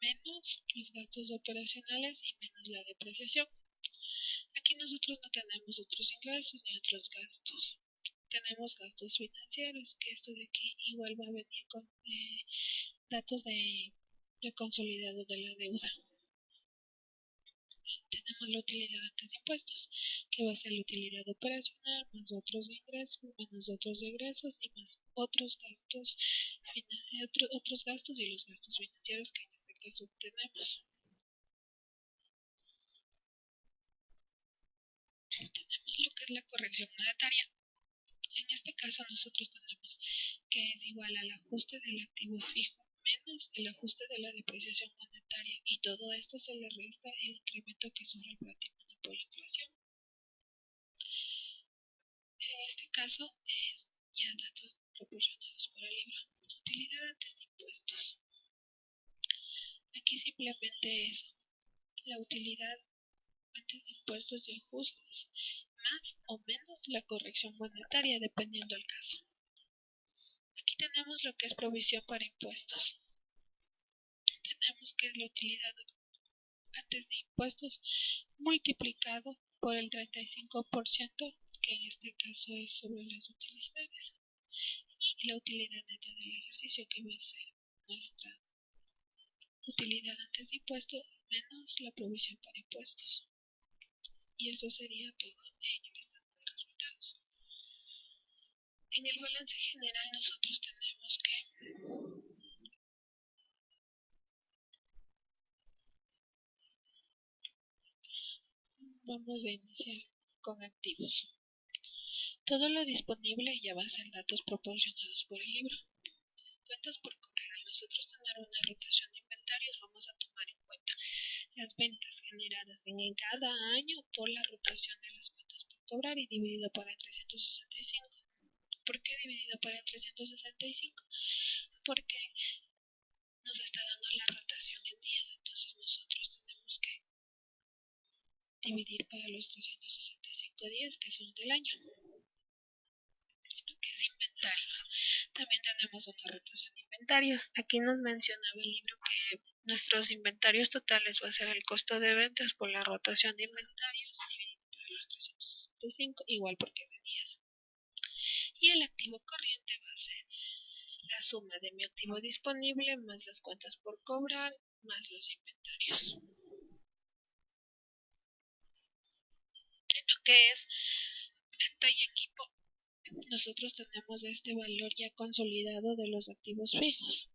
menos los gastos operacionales y menos la depreciación. Aquí nosotros no tenemos otros ingresos ni otros gastos. Tenemos gastos financieros, que esto de aquí igual va a venir con datos de consolidado de la deuda. Y tenemos la utilidad antes de impuestos, que va a ser la utilidad operacional más otros ingresos, menos otros egresos y más otros gastos y los gastos financieros que en este caso tenemos. Tenemos lo que es la corrección monetaria. En este caso nosotros tenemos que es igual al ajuste del activo fijo menos el ajuste de la depreciación monetaria, y todo esto se le resta el incremento que sufre el patrimonio por la inflación. En este caso es ya datos proporcionados por el libro. Utilidad antes de impuestos. Aquí simplemente es la utilidad antes de impuestos y ajustes, más o menos la corrección monetaria dependiendo del caso. Aquí tenemos lo que es provisión para impuestos. Tenemos que es la utilidad antes de impuestos multiplicado por el 35%, que en este caso es sobre las utilidades, y la utilidad neta del ejercicio, que va a ser nuestra utilidad antes de impuestos menos la provisión para impuestos. Y eso sería todo en el estado de resultados. En el balance general nosotros tenemos que vamos a iniciar con activos. Todo lo disponible ya va a ser datos proporcionados por el libro. Cuentas por cobrar. Al nosotros tener una rotación de inventarios, vamos a tomar en cuenta las ventas generadas en cada año por la rotación de las cuentas por cobrar y dividido por el 365. ¿Por qué dividido por el 365? Porque nos está dando la rotación en días, entonces nosotros tenemos que dividir para los 365 días que son del año. Lo que es inventarios, también tenemos una rotación de inventarios. Aquí nos mencionaba el libro que nuestros inventarios totales va a ser el costo de ventas por la rotación de inventarios dividido por los 365, igual porque es de días. Y el activo corriente va a ser la suma de mi activo disponible más las cuentas por cobrar más los inventarios. En lo que es planta y equipo, nosotros tenemos este valor ya consolidado de los activos fijos,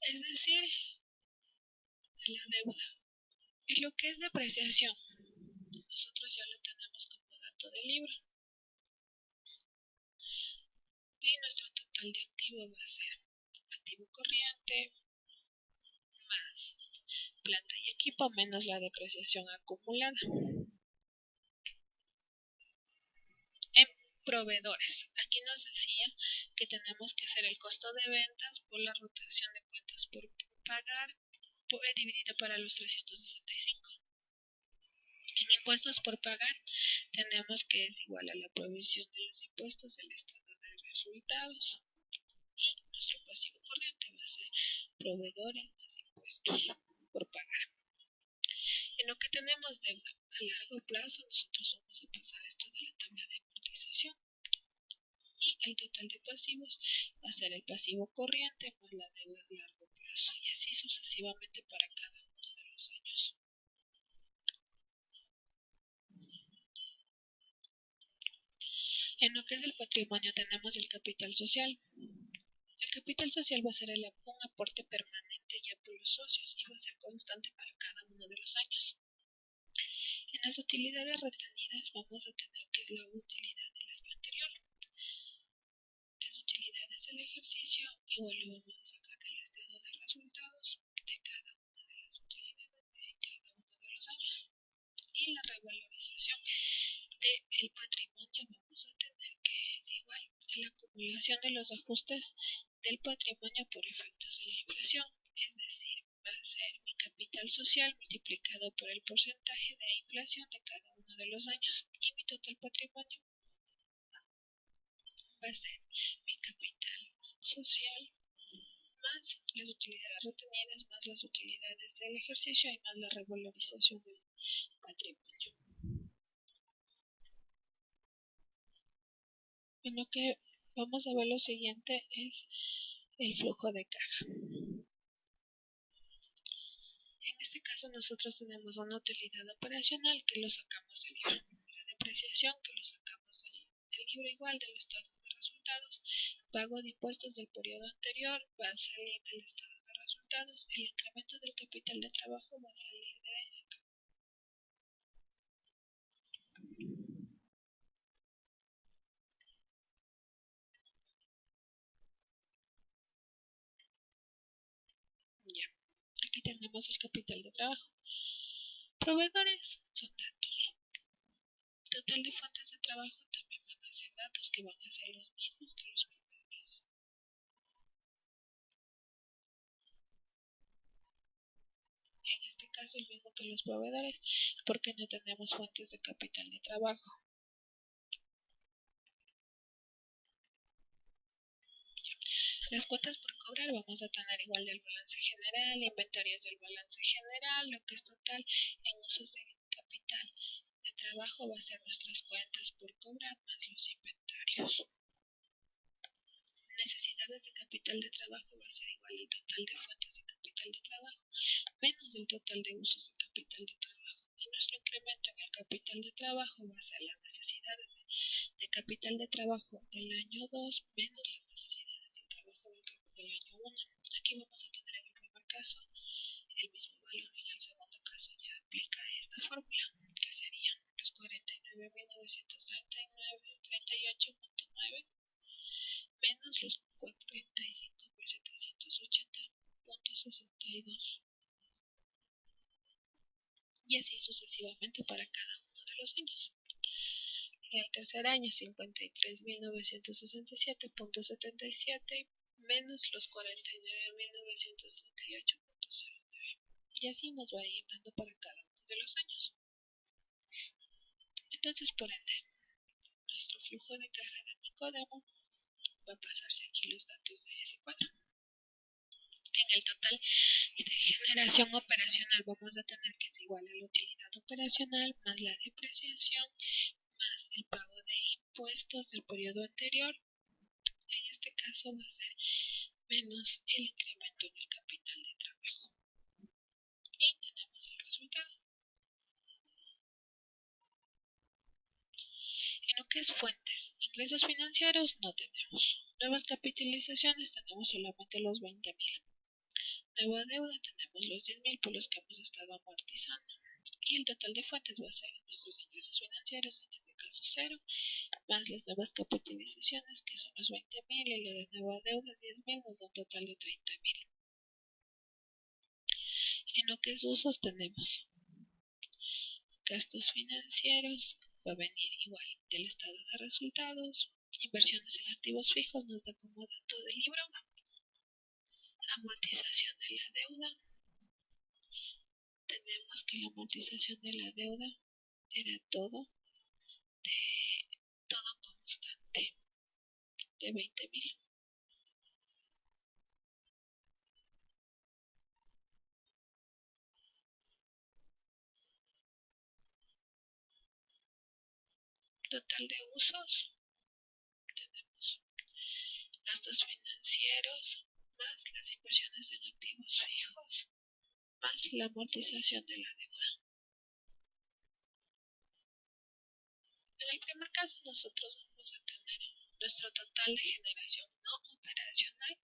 es decir, la deuda. En lo que es depreciación, nosotros ya lo tenemos como dato del libro. Y nuestro total de activo va a ser activo corriente más planta y equipo menos la depreciación acumulada. En proveedores, aquí nos decía que tenemos que hacer el costo de ventas por la rotación de cuentas por pagar dividido para los 365. En impuestos por pagar, tenemos que es igual a la provisión de los impuestos del estado de resultados. Y nuestro pasivo corriente va a ser proveedores más impuestos por pagar. En lo que tenemos deuda a largo plazo, nosotros vamos a pasar esto de la tabla de amortización. Y el total de pasivos va a ser el pasivo corriente más la deuda a largo plazo. Y así sucesivamente para cada uno de los años. En lo que es el patrimonio tenemos el capital social. El capital social va a ser un aporte permanente ya por los socios y va a ser constante para cada uno de los años. En las utilidades retenidas vamos a tener que es la utilidad del año anterior. Las utilidades del ejercicio igual lo vamos a sacar del estado de resultados de cada una de las utilidades de cada uno de los años. Y la revalorización del patrimonio vamos a tener que es igual a la acumulación de los ajustes del patrimonio por efectos de la inflación, es decir, va a ser mi capital social multiplicado por el porcentaje de inflación de cada uno de los años y mi total patrimonio va a ser mi capital social más las utilidades retenidas más las utilidades del ejercicio y más la revalorización del patrimonio. En lo que vamos a ver lo siguiente es el flujo de caja. En este caso nosotros tenemos una utilidad operacional que lo sacamos del libro, la depreciación que lo sacamos del libro igual del estado de resultados, pago de impuestos del periodo anterior va a salir del estado de resultados, el incremento del capital de trabajo va a salir de acá. Ya, aquí tenemos el capital de trabajo. Proveedores son datos. Total de fuentes de trabajo también van a ser datos que van a ser los mismos que los proveedores. En este caso el mismo que los proveedores porque no tenemos fuentes de capital de trabajo. Las cuotas por cobrar vamos a tener igual del balance general, inventarios del balance general, lo que es total en usos de capital de trabajo va a ser nuestras cuentas por cobrar más los inventarios. Necesidades de capital de trabajo va a ser igual al total de fuentes de capital de trabajo menos el total de usos de capital de trabajo. Y nuestro incremento en el capital de trabajo va a ser las necesidades de capital de trabajo del año 2 menos las necesidades del trabajo del año 1. Aquí vamos a tener en el primer caso el mismo valor y en el segundo caso ya aplica esta fórmula que serían los 49.939.38.9 menos los 45.780.62 y así sucesivamente para cada uno de los años. En el tercer año 53.967.77 menos los 49.938.09 y así nos va a ir dando para cada uno de los años. Entonces por ende nuestro flujo de caja de Nicodemo va a pasarse aquí los datos de ese cuadro. En el total de generación operacional vamos a tener que es igual a la utilidad operacional más la depreciación más el pago de impuestos del periodo anterior. En este caso va a ser menos el incremento en el capital de trabajo. Y tenemos el resultado. En lo que es fuentes, ingresos financieros no tenemos. Nuevas capitalizaciones tenemos solamente los 20.000. Nueva deuda tenemos los 10.000 por los que hemos estado amortizando. Y el total de fuentes va a ser nuestros ingresos financieros, en este caso 0, más las nuevas capitalizaciones que son los 20.000 y la nueva deuda 10.000 nos da un total de 30.000. En lo que es usos tenemos gastos financieros, va a venir igual del estado de resultados, inversiones en activos fijos nos da como dato del libro, amortización de la deuda, tenemos que la amortización de la deuda era todo constante de 20.000. Total de usos, tenemos gastos financieros más las inversiones en activos fijos más la amortización de la deuda. En el primer caso nosotros vamos a tener nuestro total de generación no operacional,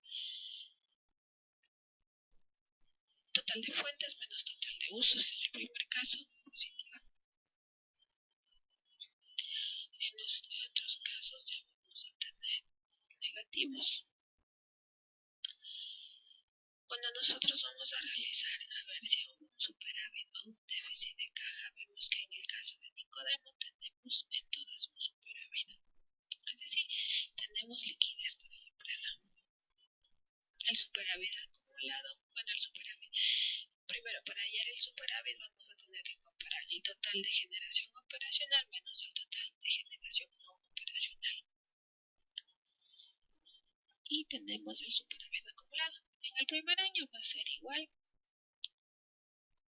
total de fuentes menos total de usos. En el primer caso positivo. En los otros casos ya vamos a tener negativos. Cuando nosotros vamos a realizar a ver si hubo un superávit o un déficit de caja, vemos que en el caso de Nicodemo tenemos en todas un superávit. Es decir, tenemos liquidez para la empresa. El superávit acumulado, primero para hallar el superávit vamos a tener que comparar el total de generación operacional menos el total de generación no operacional. Y tenemos el superávit acumulado. En el primer año va a ser igual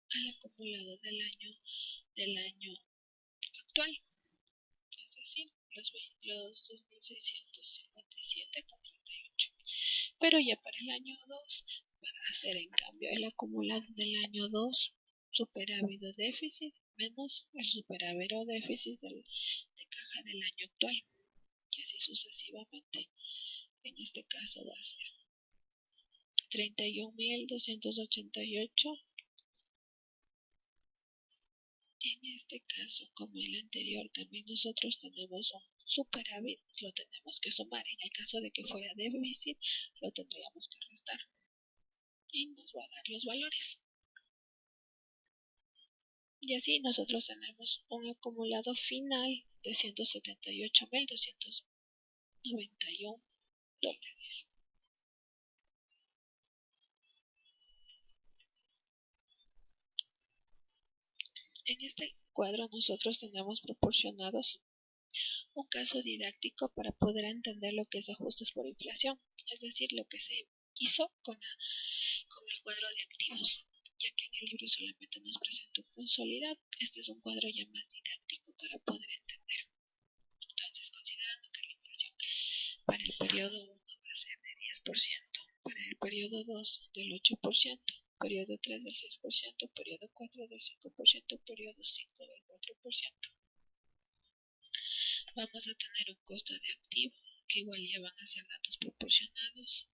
al acumulado del año actual, es decir, los 2.657,38. Pero ya para el año 2 va a ser en cambio el acumulado del año 2, superávit o déficit, menos el superávit o déficit de caja del año actual. Y así sucesivamente. En este caso va a ser 31.288. En este caso, como el anterior, también nosotros tenemos un superávit, lo tenemos que sumar. En el caso de que fuera déficit, lo tendríamos que restar. Y nos va a dar los valores. Y así nosotros tenemos un acumulado final de $178.291. En este cuadro nosotros tenemos proporcionados un caso didáctico para poder entender lo que es ajustes por inflación, es decir, lo que se hizo con el cuadro de activos, ya que en el libro solamente nos presenta un consolidado. Este es un cuadro ya más didáctico para poder entender. Entonces, considerando que la inflación para el periodo 1 va a ser de 10%, para el periodo 2 del 8%, periodo 3 del 6%, periodo 4 del 5%, periodo 5 del 4%. Vamos a tener un costo de activo que igual ya van a ser datos proporcionados,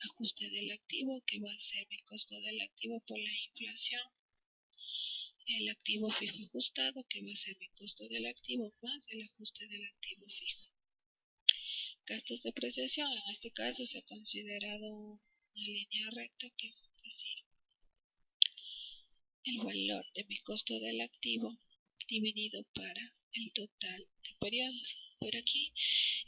ajuste del activo que va a ser mi costo del activo por la inflación, el activo fijo ajustado que va a ser mi costo del activo más el ajuste del activo fijo. Gastos de depreciación, en este caso se ha considerado una línea recta, que es decir, el valor de mi costo del activo dividido para el total de periodos. Pero aquí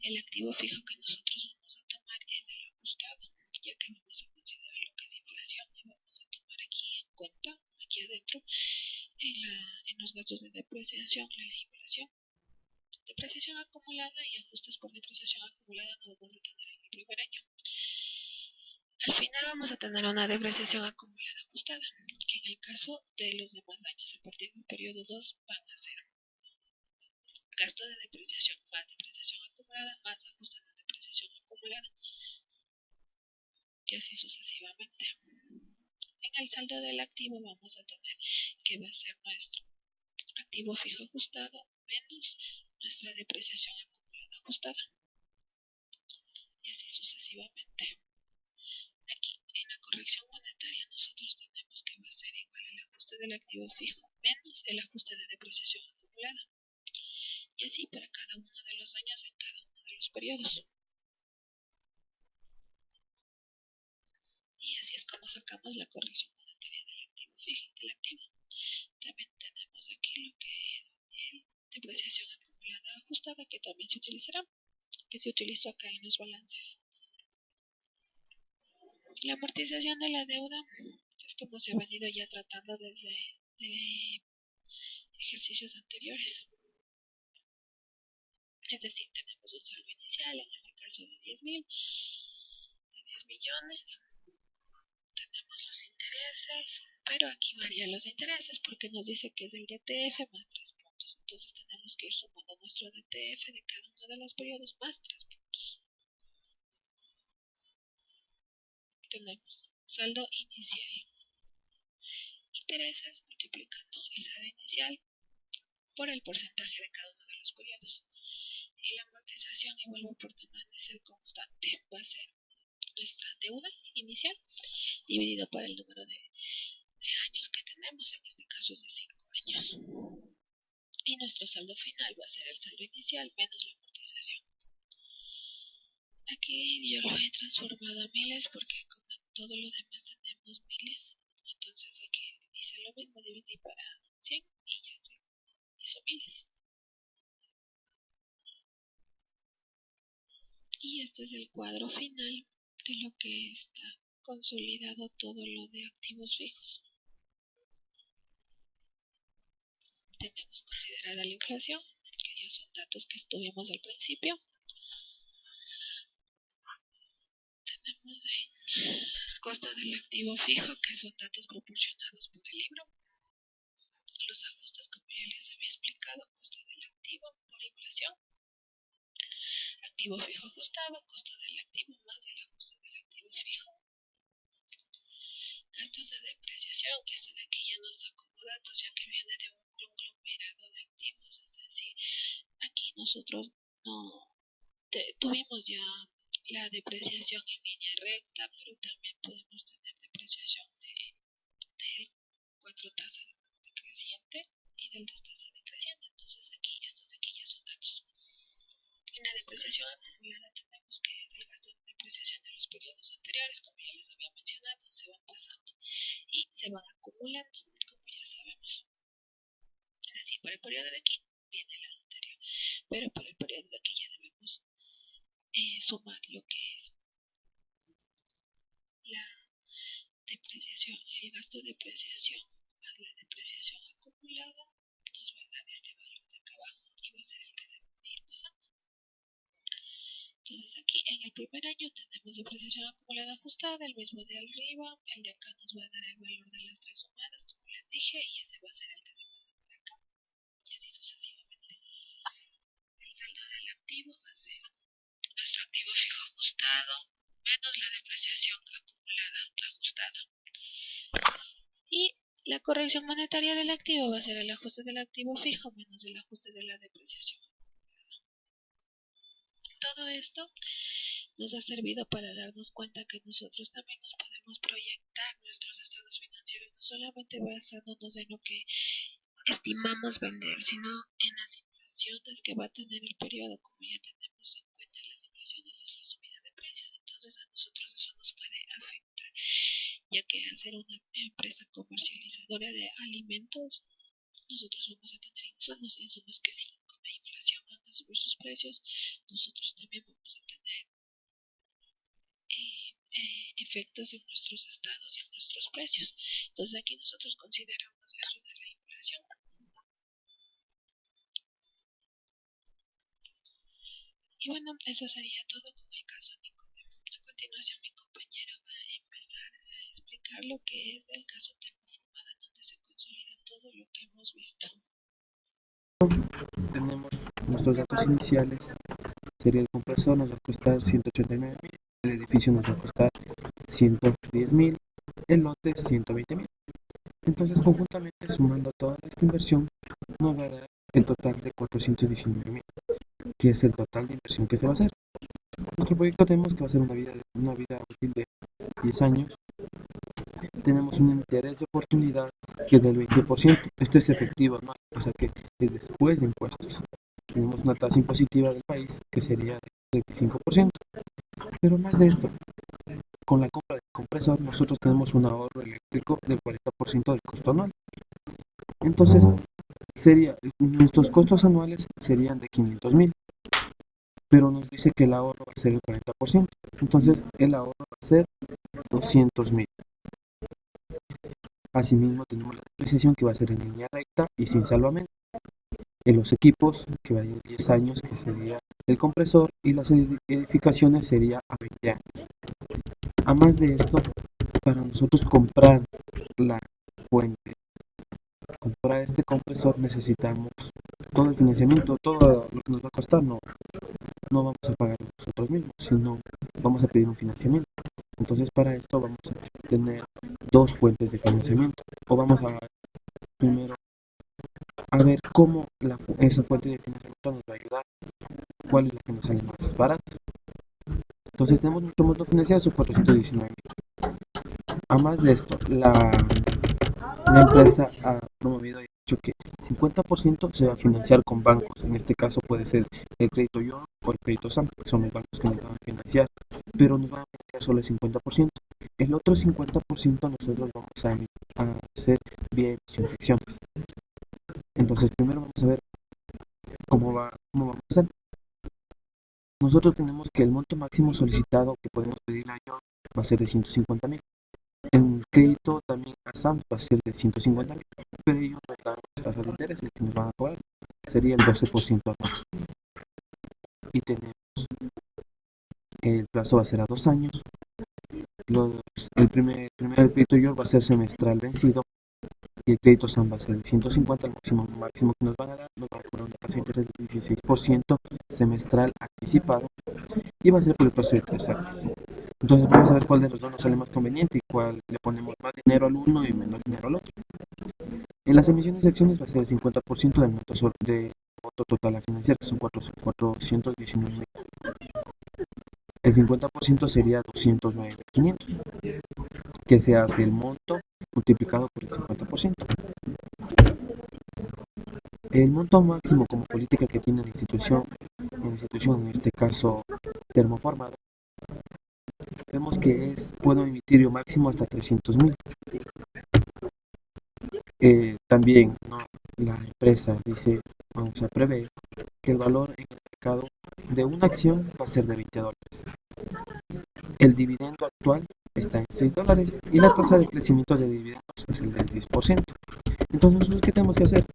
el activo fijo que nosotros vamos a tomar es el ajustado, ya que vamos a considerar lo que es inflación y vamos a tomar aquí en cuenta, aquí adentro, en los gastos de depreciación, la inflación. Depreciación acumulada y ajustes por depreciación acumulada no vamos a tener en el primer año. Al final vamos a tener una depreciación acumulada ajustada, que en el caso de los demás años a partir del periodo 2 van a ser gasto de depreciación más depreciación acumulada más ajuste de depreciación acumulada, y así sucesivamente. En el saldo del activo vamos a tener que va a ser nuestro activo fijo ajustado menos nuestra depreciación acumulada ajustada, y así sucesivamente. Aquí en la corrección monetaria nosotros tenemos que va a ser igual al ajuste del activo fijo menos el ajuste de depreciación acumulada, y así para cada uno de los años en cada uno de los periodos. Y así es como sacamos la corrección monetaria del activo fijo del activo. También tenemos aquí lo que es el depreciación acumulada ajustada, que también se utilizará, que se utilizó acá en los balances. La amortización de la deuda es como se ha venido ya tratando desde el ejercicios anteriores. Es decir, tenemos un saldo inicial, en este caso de 10 millones. Tenemos los intereses, pero aquí varían los intereses porque nos dice que es el DTF más 3 puntos. Entonces tenemos que ir sumando nuestro DTF de cada uno de los periodos más 3 puntos. Tenemos saldo inicial. Intereses multiplicando el saldo inicial por el porcentaje de cada uno de los periodos. Y la amortización, y vuelvo por permanecer constante, va a ser nuestra deuda inicial dividido por el número de años que tenemos, en este caso es de 5 años. Y nuestro saldo final va a ser el saldo inicial menos la amortización. Aquí yo lo he transformado a miles porque como en todo lo demás tenemos miles, entonces aquí hice lo mismo, dividí para 100 y ya se hizo miles. Y este es el cuadro final de lo que está consolidado todo lo de activos fijos. Tenemos considerada la inflación, que ya son datos que estuvimos al principio. Tenemos en costo del activo fijo, que son datos proporcionados por el libro. Los ajustes, como ya les había explicado, costo del activo por inflación. Activo fijo ajustado, costo del activo más el ajuste del activo fijo. Gastos de depreciación, esto de aquí ya nos da como datos ya que viene de un conglomerado de activos, es decir, aquí nosotros no tuvimos ya la depreciación en línea recta, pero también podemos tener depreciación del 4 tasa decreciente y del 2 tasa decreciente, entonces aquí estos de aquí ya son datos. En la depreciación acumulada tenemos que es el gasto de depreciación de los periodos anteriores, como ya les había mencionado, se van pasando y se van acumulando, como ya sabemos. Es decir, para el periodo de aquí viene el anterior, pero para el periodo de aquí ya debemos sumar lo que es la depreciación, el gasto de depreciación más la depreciación acumulada nos va a dar este valor de acá abajo y va a ser el que se va a ir pasando. Entonces aquí en el primer año tenemos depreciación acumulada ajustada, el mismo de arriba, el de acá nos va a dar el valor de las tres sumadas, como les dije, y ese va a ser el que se pasa por acá, y así sucesivamente. El saldo del activo va a ser nuestro activo fijo ajustado menos la depreciación acumulada ajustada. Y la corrección monetaria del activo va a ser el ajuste del activo fijo menos el ajuste de la depreciación acumulada. Todo esto nos ha servido para darnos cuenta que nosotros también nos podemos proyectar nuestros estados financieros, no solamente basándonos en lo que estimamos vender, sino en las inflaciones que va a tener el periodo, como ya tenemos en cuenta las inflaciones es la subida de precios, entonces a nosotros eso nos puede afectar, ya que al ser una empresa comercializadora de alimentos, nosotros vamos a tener insumos que si con la inflación van a subir sus precios, nosotros también vamos a tener efectos en nuestros estados y en nuestros precios. Entonces aquí nosotros consideramos eso de la inflación. Y bueno, eso sería todo con el caso Nicodemo. A continuación mi compañero va a empezar a explicar lo que es el caso termoformada, donde se consolida todo lo que hemos visto.
Tenemos nuestros datos iniciales. Sería el compresor, nos va a costar 189.000, el edificio nos va a costar 110.000, el lote 120.000. Entonces, conjuntamente sumando toda esta inversión, nos va a dar el total de 419.000, que es el total de inversión que se va a hacer. Nuestro proyecto tenemos que va a ser una vida útil de 10 años. Tenemos un interés de oportunidad que es del 20%. Esto es efectivo, ¿no? O sea que es después de impuestos. Tenemos una tasa impositiva del país que sería del 25%. Pero más de esto, con la compra del compresor nosotros tenemos un ahorro eléctrico del 40% del costo anual. Entonces, nuestros costos anuales serían de 500.000, pero nos dice que el ahorro va a ser el 40%. Entonces, el ahorro va a ser 200.000. Asimismo, tenemos la depreciación que va a ser en línea recta y sin salvamento.
los equipos, que va a ir 10 años, que sería el compresor, y las edificaciones sería a 20 años. A más de esto, para nosotros comprar la fuente, comprar este compresor, necesitamos todo el financiamiento, todo lo que nos va a costar, no vamos a pagar nosotros mismos, sino vamos a pedir un financiamiento. Entonces, para esto vamos a tener dos fuentes de financiamiento, o vamos a primero a ver cómo esa fuente de financiamiento nos va a ayudar, cuál es la que nos sale más barata. Entonces tenemos nuestro monto financiero, son 419.000. A más de esto, la empresa ha promovido y dicho que 50% se va a financiar con bancos. En este caso puede ser el crédito Yo o el crédito Sam, que son los bancos que nos van a financiar, pero nos van a financiar solo el 50%. El otro 50% nosotros vamos a hacer vía emisión de acciones. Entonces primero vamos a ver cómo vamos a hacer. Nosotros tenemos que el monto máximo solicitado que podemos pedir a Yo va a ser de 150.000. El crédito también a SAM va a ser de 150.000, pero ellos nos dan las tasas de interés, el que nos van a cobrar sería el 12% anual. Y tenemos, el plazo va a ser a 2 años. El primer crédito Yo va a ser semestral vencido, y el crédito SAM va a ser de 150, el máximo que nos van a dar, nos van a cobrar una tasa de interés del 16% semestral anticipado, y va a ser por el plazo de 3 años. Entonces vamos a ver cuál de los dos nos sale más conveniente y cuál le ponemos más dinero al uno y menos dinero al otro. En las emisiones de acciones va a ser el 50% del monto total a financiar, que son 419.000. El 50% sería 209.500, que se hace el monto multiplicado por el 50%. El monto máximo como política que tiene la institución, en este caso Termoformado, vemos que puedo emitir yo máximo hasta 300.000. También la empresa dice, vamos a prever que el valor en el mercado de una acción va a ser de $20. El dividendo actual está en $6 y la tasa de crecimiento de dividendos es el del 10%. Entonces, nosotros, ¿qué tenemos que hacer?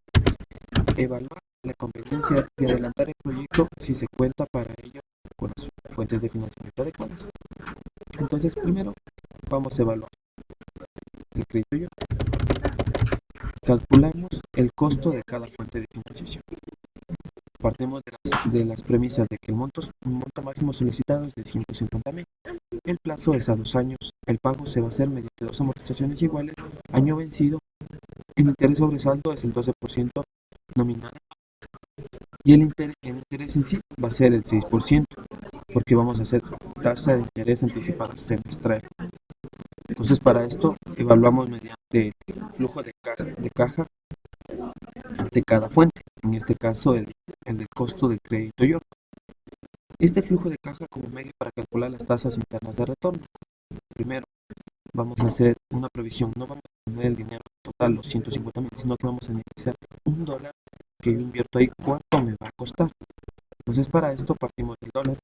Evaluar la conveniencia de adelantar el proyecto si se cuenta para ello con las fuentes de financiamiento adecuadas. Entonces, primero vamos a evaluar el crédito Yo. Calculamos el costo de cada fuente de financiación. Partimos de las premisas de que el monto máximo solicitado es de 150.000. El plazo es a 2 años. El pago se va a hacer mediante 2 amortizaciones iguales, año vencido. El interés sobre saldo es el 12% nominal. Y el interés en sí va a ser el 6%, porque vamos a hacer tasa de interés anticipada semestral. Entonces, para esto evaluamos mediante flujo de caja de cada fuente, en este caso el del costo del crédito Yo. Este flujo de caja como medio para calcular las tasas internas de retorno. Primero, vamos a hacer una previsión, no vamos a poner el dinero total, los 150.000, sino que vamos a analizar $1 que yo invierto ahí, ¿cuánto me va a costar? Entonces, para esto partimos del dólar.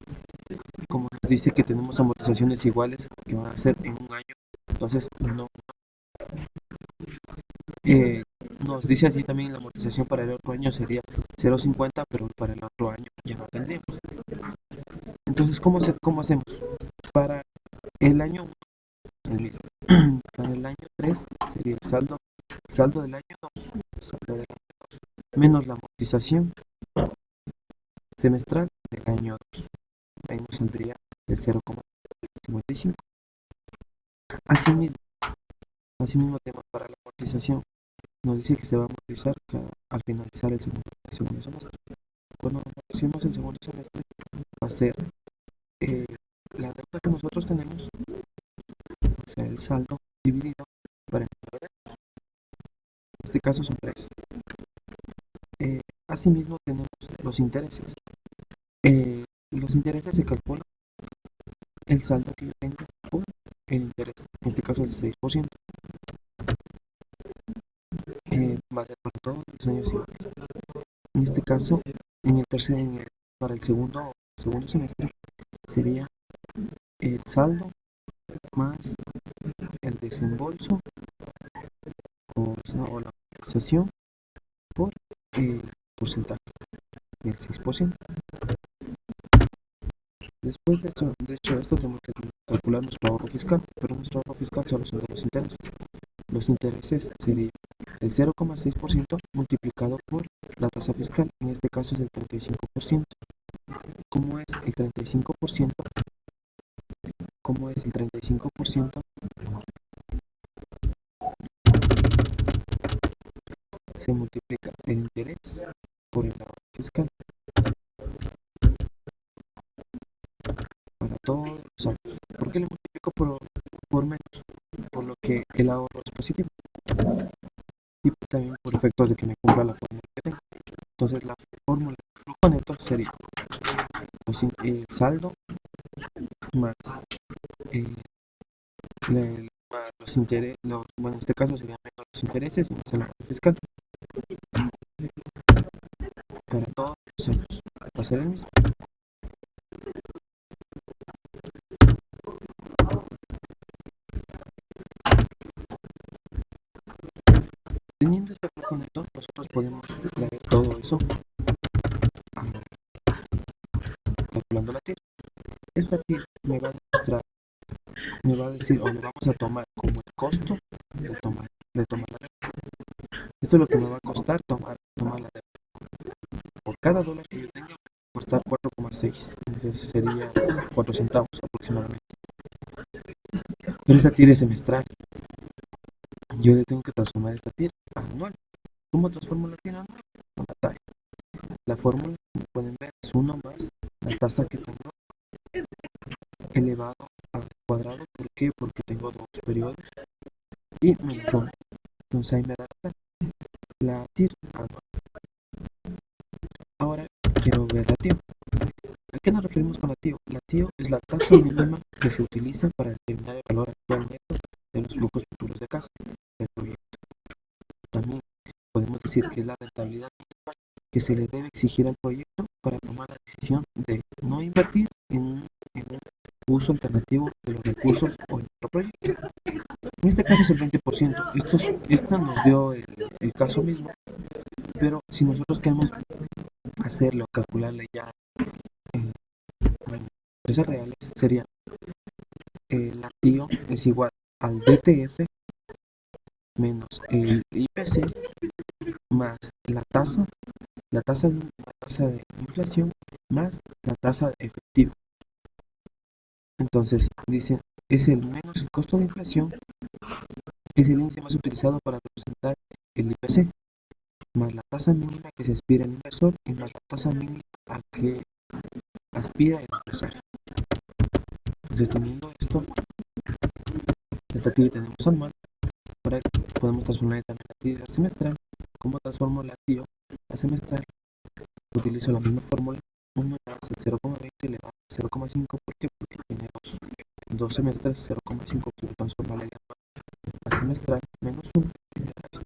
Como nos dice que tenemos amortizaciones iguales que van a ser en un año, entonces nos dice así también la amortización para el otro año sería 0.50, pero para el otro año ya no tendríamos. Entonces, ¿cómo hacemos? Para el año 1, el mismo. Para el año 3 sería el saldo del año 2, menos la amortización semestral del año 2. Ahí nos saldría el 0,55. Asimismo tenemos para la amortización, nos dice que se va a amortizar al finalizar el segundo semestre. Cuando amorticemos el segundo semestre, va a ser la deuda que nosotros tenemos, o sea, el saldo dividido para el número de años. En este caso son 3. Asimismo tenemos los intereses. Los intereses se calculan el saldo que yo tengo por el interés, en este caso el 6%. Va a ser por todos los años iguales. En este caso, para el segundo semestre sería el saldo más el desembolso o la amortización por porcentaje del 6%. Después de hecho esto tenemos que calcular nuestro ahorro fiscal, pero nuestro ahorro fiscal solo son de los intereses. Los intereses sería el 0,6% multiplicado por la tasa fiscal, en este caso es el 35%. ¿Cómo es el 35%? ¿Cómo es el 35%? Se multiplica el interés por el ahorro fiscal para todos los años. ¿Por qué le multiplico por menos? Por lo que el ahorro es positivo. Y también por efectos de que me cumpla la fórmula que tengo. Entonces la fórmula de flujo neto sería el saldo más, más los intereses, bueno, en este caso serían menos los intereses y más el ahorro fiscal para todos los años. Va a ser el mismo. Teniendo este flujo neto, nosotros podemos traer todo eso calculando la TIR. Esta TIR me va a demostrar, me va a decir, o le vamos a tomar como el costo de tomar la deuda. Esto es lo que me va a costar tomar la deuda. Por cada dólar que yo tenga, me va a costar 4,6. Entonces sería 4 centavos aproximadamente. Pero esta TIR es semestral. Yo le tengo que transformar esta TIR a anual. ¿Cómo transformo la TIR a anual? Con la TAE. La fórmula, como pueden ver, es 1 más la tasa que tengo elevado al cuadrado. ¿Por qué? Porque tengo dos periodos y menos 1. Entonces ahí me da la TIR anual. Ahora quiero ver la TIO. ¿A qué nos referimos con la TIO? La TIO es la tasa mínima que se utiliza para determinar el valor actual neto de los flujos futuros de caja del proyecto. También podemos decir que es la rentabilidad mínima que se le debe exigir al proyecto para tomar la decisión de no invertir en un uso alternativo de los recursos o en otro proyecto. En este caso es el 20%. Esta nos dio el caso mismo, pero si nosotros queremos hacerlo, calcularle ya en empresas reales, sería la TIO es igual al DTF menos el IPC más la tasa de inflación más la tasa efectiva. Entonces dice, es el menos el costo de inflación, es el índice más utilizado para representar el IPC, más la tasa mínima que se aspira el inversor y más la tasa mínima a que aspira el empresario. Entonces, teniendo esto, esta TIR tenemos anual. Ahora podemos transformar también la TIR a semestral. ¿Cómo transformo la TIR a semestral? Utilizo la misma fórmula, 1 más el 0,20 elevado a 0,5. ¿Por qué? Porque tiene dos semestres, 0,5, quiero transformarla a semestral, menos 1 y me da esto.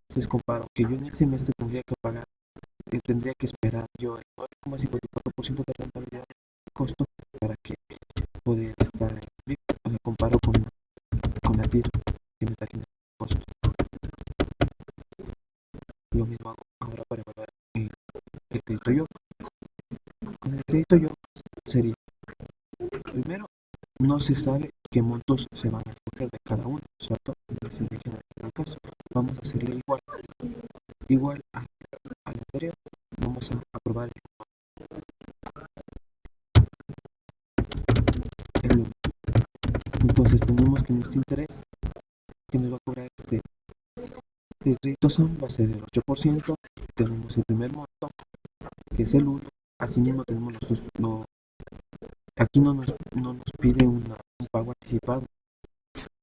Entonces comparo que yo en el semestre tendría que esperar yo el 9,54% de rentabilidad de costo para que poder estar en el o sea, comparo con la TIR que me está generando costo. Lo mismo hago ahora para evaluar el crédito yo. Con el crédito yo sería, primero, no se sabe qué montos se van a escoger de cada uno, ¿cierto? Es indígena en el caso. Vamos a hacerle igual al anterior. Vamos a aprobar el 1. Entonces tenemos que nuestro interés que nos va a cobrar el crédito SAM va a ser del 8%. Tenemos el primer monto que es el 1. Asimismo tenemos aquí no nos pide un pago anticipado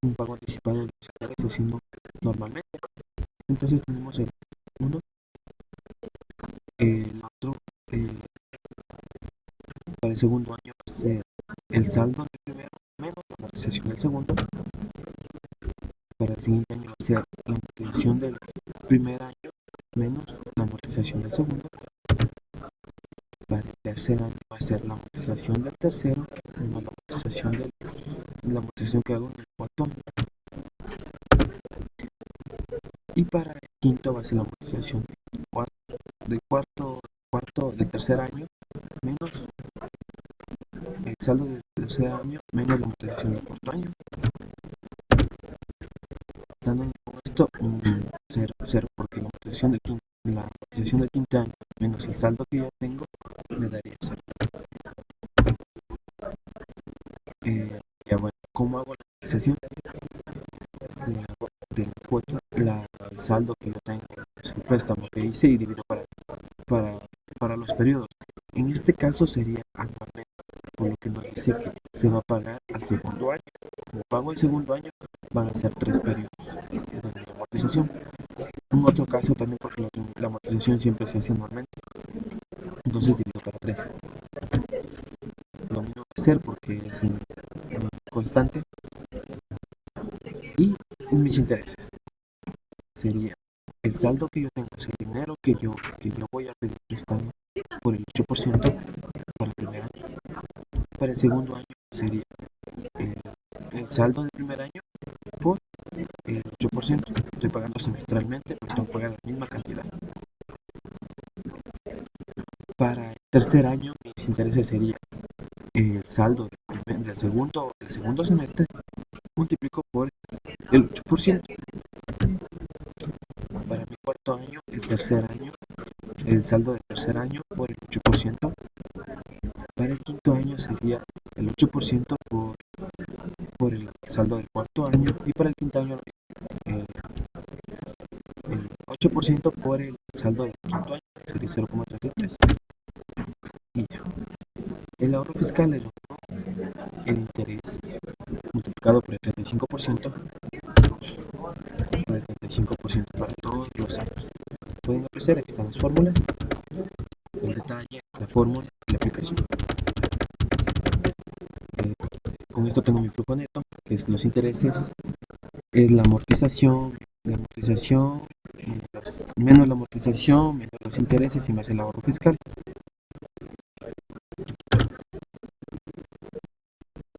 de los intereses, sino normalmente. Entonces tenemos el 1, el otro para el segundo año va a ser el saldo del primero menos la amortización del segundo. Para el siguiente año va a ser la amortización del primer año menos la amortización del segundo. Para el tercer año va a ser la amortización del tercero menos la amortización que hago en el cuarto año. Y para el quinto va a ser la amortización del cuarto del tercer año menos el saldo del tercer año menos la amortización del cuarto año, dándome con esto un 0, 0, porque la amortización del quinto año menos el saldo que yo tengo me daría 0. Ya bueno, ¿cómo hago la amortización? Le hago de la cuota el saldo que yo tengo, el préstamo que hice y divido para los periodos. En este caso sería anualmente, por lo que nos dice que se va a pagar al segundo año. Como pago el segundo año, van a ser 3 periodos de amortización. En otro caso también, porque la amortización siempre se hace anualmente, entonces divido para 3. Lo mismo va a hacer porque es constante. Y mis intereses sería el saldo que yo tengo, es el dinero que yo voy a pedir prestado por el 8% para el primer año. Para el segundo año sería el saldo del primer año por el 8%. Estoy pagando semestralmente, pero tengo que pagar la misma cantidad. Para el tercer año, mis intereses sería el saldo del segundo semestre multiplico por el 8%. Para mi cuarto año, el saldo del tercer año por el 8%. Para el quinto año sería el 8% por el saldo del cuarto año, y para el quinto año el 8% por el saldo del quinto año, sería 0,33. Y ya. El ahorro fiscal es el interés multiplicado por el 35%, por el 35% para todos los años. Pueden apreciar, aquí están las fórmulas, el detalle, la fórmula y la aplicación. Con esto tengo mi flujo neto, que es los intereses, es la amortización menos la amortización, menos los intereses y más el ahorro fiscal.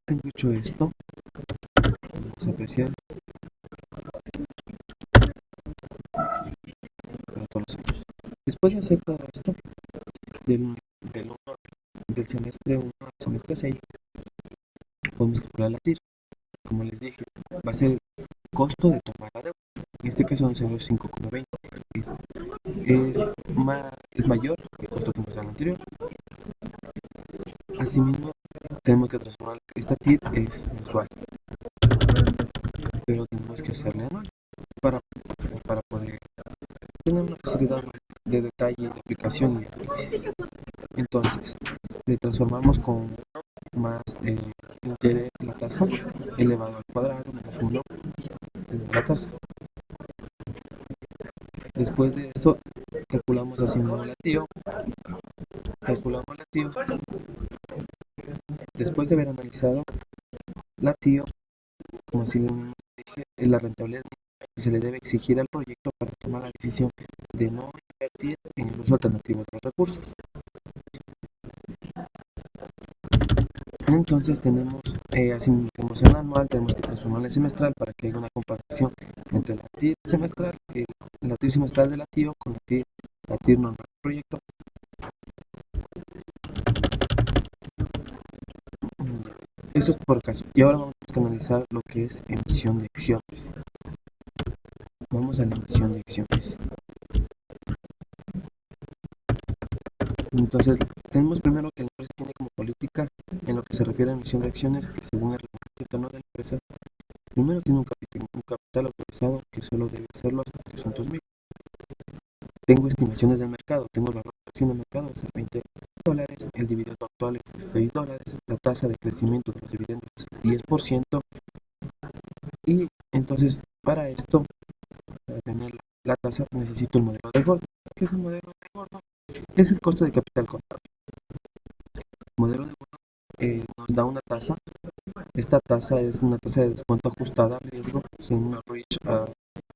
Tengo hecho esto, vamos a apreciar para todos los años. Después de hacer todo esto, del semestre 1 al semestre 6, podemos calcular la TIR. Como les dije, va a ser el costo de tomar la deuda. En este caso, 11,5,20 es mayor que el costo que nos da el anterior. Asimismo, tenemos que transformar esta TIR es mensual, pero tenemos que hacerle anual para poder tener una facilidad de detalle, de aplicación y de análisis. Entonces, le transformamos con más interés la tasa elevado al cuadrado menos 1 la tasa. Después de esto, calculamos así mismo la TIO. Después de haber analizado la TIO, como si le dije, la rentabilidad que se le debe exigir al proyecto para tomar la decisión de no invertir en el uso alternativo de los recursos. Entonces tenemos, así tenemos el anual, tenemos que transformarla en semestral para que haya una comparación entre la TIR semestral de la TIO con la TIR normal del proyecto. Eso es por caso. Y ahora vamos a analizar lo que es emisión de acciones. Vamos a la emisión de acciones. Entonces, tenemos primero que la empresa tiene como política, en lo que se refiere a emisión de acciones, que según el reglamento interno de la empresa, primero tiene un capital autorizado que solo debe hacerlo hasta 300,000. Tengo estimaciones del mercado, tengo el valor de acción del mercado, es $20, el dividendo actual es de $6, la tasa de crecimiento de los dividendos es 10%, y entonces para esto, para tener la tasa, necesito el modelo de Gordon. ¿Qué es el modelo de Gordon? Es el costo de capital contable. El modelo de Gordon nos da una tasa. Esta tasa es una tasa de descuento ajustada al riesgo, sin una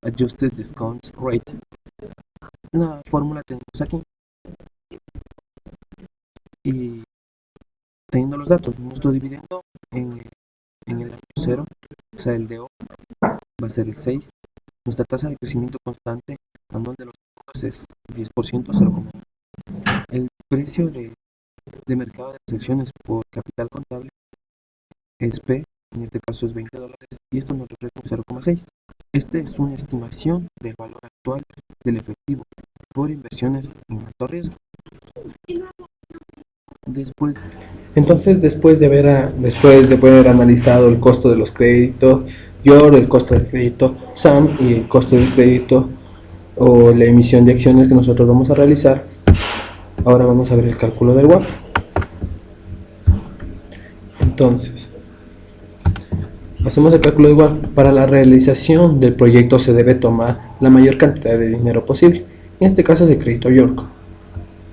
Adjusted Discount Rate. La fórmula tenemos aquí. Y teniendo los datos, nuestro dividendo en el año 0, o sea, el DO, va a ser el 6. Nuestra tasa de crecimiento constante anual de los dividendos es 10%, 0,1. precio de mercado de las acciones por capital contable es P, en este caso es $20, y esto nos refleja un 0,6. Esta es una estimación del valor actual del efectivo por inversiones en alto riesgo.
Entonces, después de haber analizado el costo de los créditos YOR, el costo del crédito SAM y el costo del crédito o la emisión de acciones que nosotros vamos a realizar, ahora vamos a ver el cálculo del WACC. Entonces, hacemos el cálculo del WACC. Para la realización del proyecto se debe tomar la mayor cantidad de dinero posible, en este caso es el crédito YORK,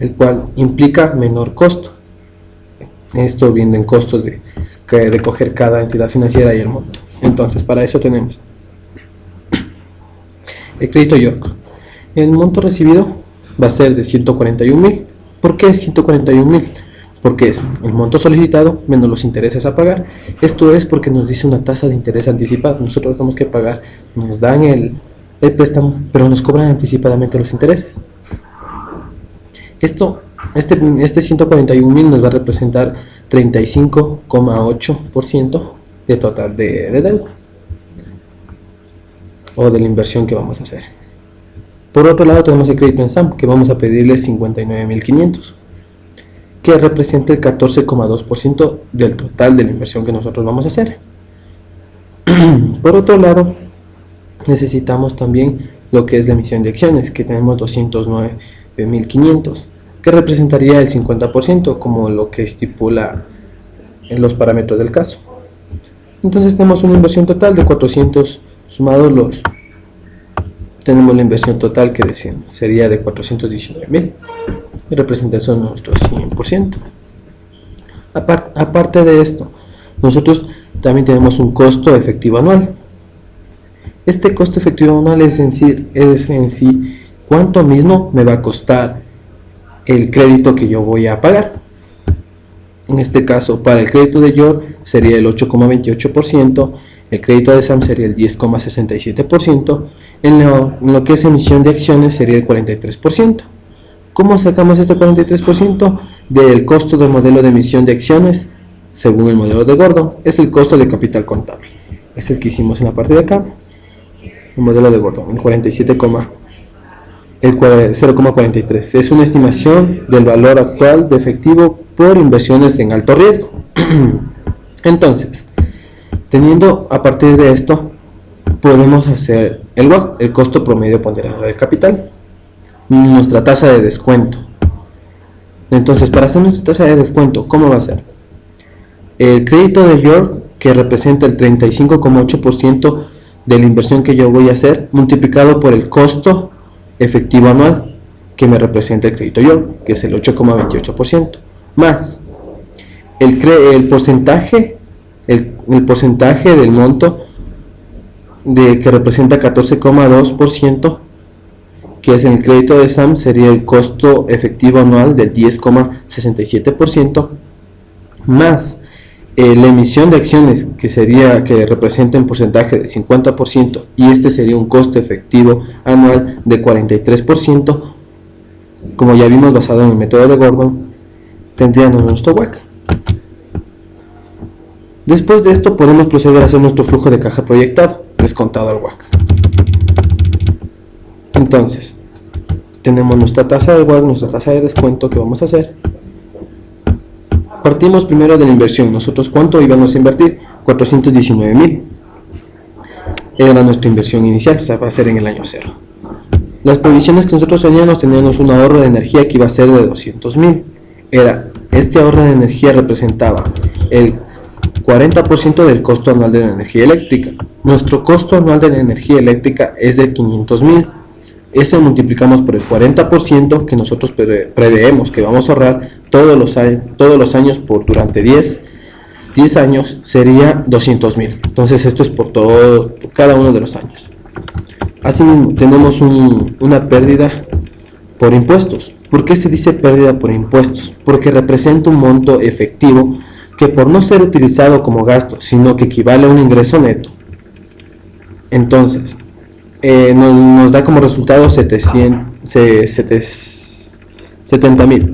el cual implica menor costo. Esto viene en costos de coger cada entidad financiera y el monto. Entonces, para eso tenemos el crédito YORK. El monto recibido va a ser de 141.000. ¿Por qué 141.000? Porque es el monto solicitado menos los intereses a pagar. Esto es porque nos dice una tasa de interés anticipada. Nosotros tenemos que pagar, nos dan el préstamo, pero nos cobran anticipadamente los intereses. Este 141.000 nos va a representar 35,8% de total de deuda o de la inversión que vamos a hacer. Por otro lado tenemos el crédito en SAM, que vamos a pedirle 59.500, que representa el 14,2% del total de la inversión que nosotros vamos a hacer. Por otro lado, necesitamos también lo que es la emisión de acciones, que tenemos 209.500, que representaría el 50%, como lo que estipula en los parámetros del caso. Entonces tenemos una inversión total de 400 sumados tenemos la inversión total que sería de 419.000, y representa eso nuestro 100%. Aparte de esto, nosotros también tenemos un costo efectivo anual. Este costo efectivo anual es en sí cuánto mismo me va a costar el crédito que yo voy a pagar. En este caso, para el crédito de YOR sería el 8,28%, el crédito de SAM sería el 10,67%, en lo que es emisión de acciones sería el 43%. ¿Cómo sacamos este 43%? Del costo del modelo de emisión de acciones, según el modelo de Gordon, es el costo de capital contable. Es el que hicimos en la parte de acá, el modelo de Gordon, el 0,43. Es una estimación del valor actual de efectivo por inversiones en alto riesgo. Entonces, teniendo a partir de esto, podemos hacer el WACC, el costo promedio ponderado del capital, nuestra tasa de descuento. Entonces, para hacer nuestra tasa de descuento, ¿cómo va a ser? El crédito de YORK, que representa el 35,8% de la inversión que yo voy a hacer, multiplicado por el costo efectivo anual que me representa el crédito YORK, que es el 8,28%, más el porcentaje del monto que representa 14,2%, que es en el crédito de SAM, sería el costo efectivo anual del 10,67%, más la emisión de acciones, que representa un porcentaje del 50%, y este sería un costo efectivo anual de 43%, como ya vimos basado en el método de Gordon, tendríamos nuestro WACC. Después de esto podemos proceder a hacer nuestro flujo de caja proyectado, descontado al WACC. Entonces, tenemos nuestra tasa de WACC, nuestra tasa de descuento que vamos a hacer. Partimos primero de la inversión. Nosotros, ¿cuánto íbamos a invertir? 419.000. Era nuestra inversión inicial, o sea, va a ser en el año 0. Las previsiones que nosotros teníamos un ahorro de energía que iba a ser de 200.000. Este ahorro de energía representaba el 40% del costo anual de la energía eléctrica. Nuestro costo anual de la energía eléctrica es de 500.000. Ese multiplicamos por el 40% que nosotros preveemos que vamos a ahorrar todos los años durante 10 años, sería 200.000. Entonces esto es por cada uno de los años. Asimismo, tenemos una pérdida por impuestos. ¿Por qué se dice pérdida por impuestos? Porque representa un monto efectivo que, por no ser utilizado como gasto, sino que equivale a un ingreso neto, entonces nos da como resultado 70.000.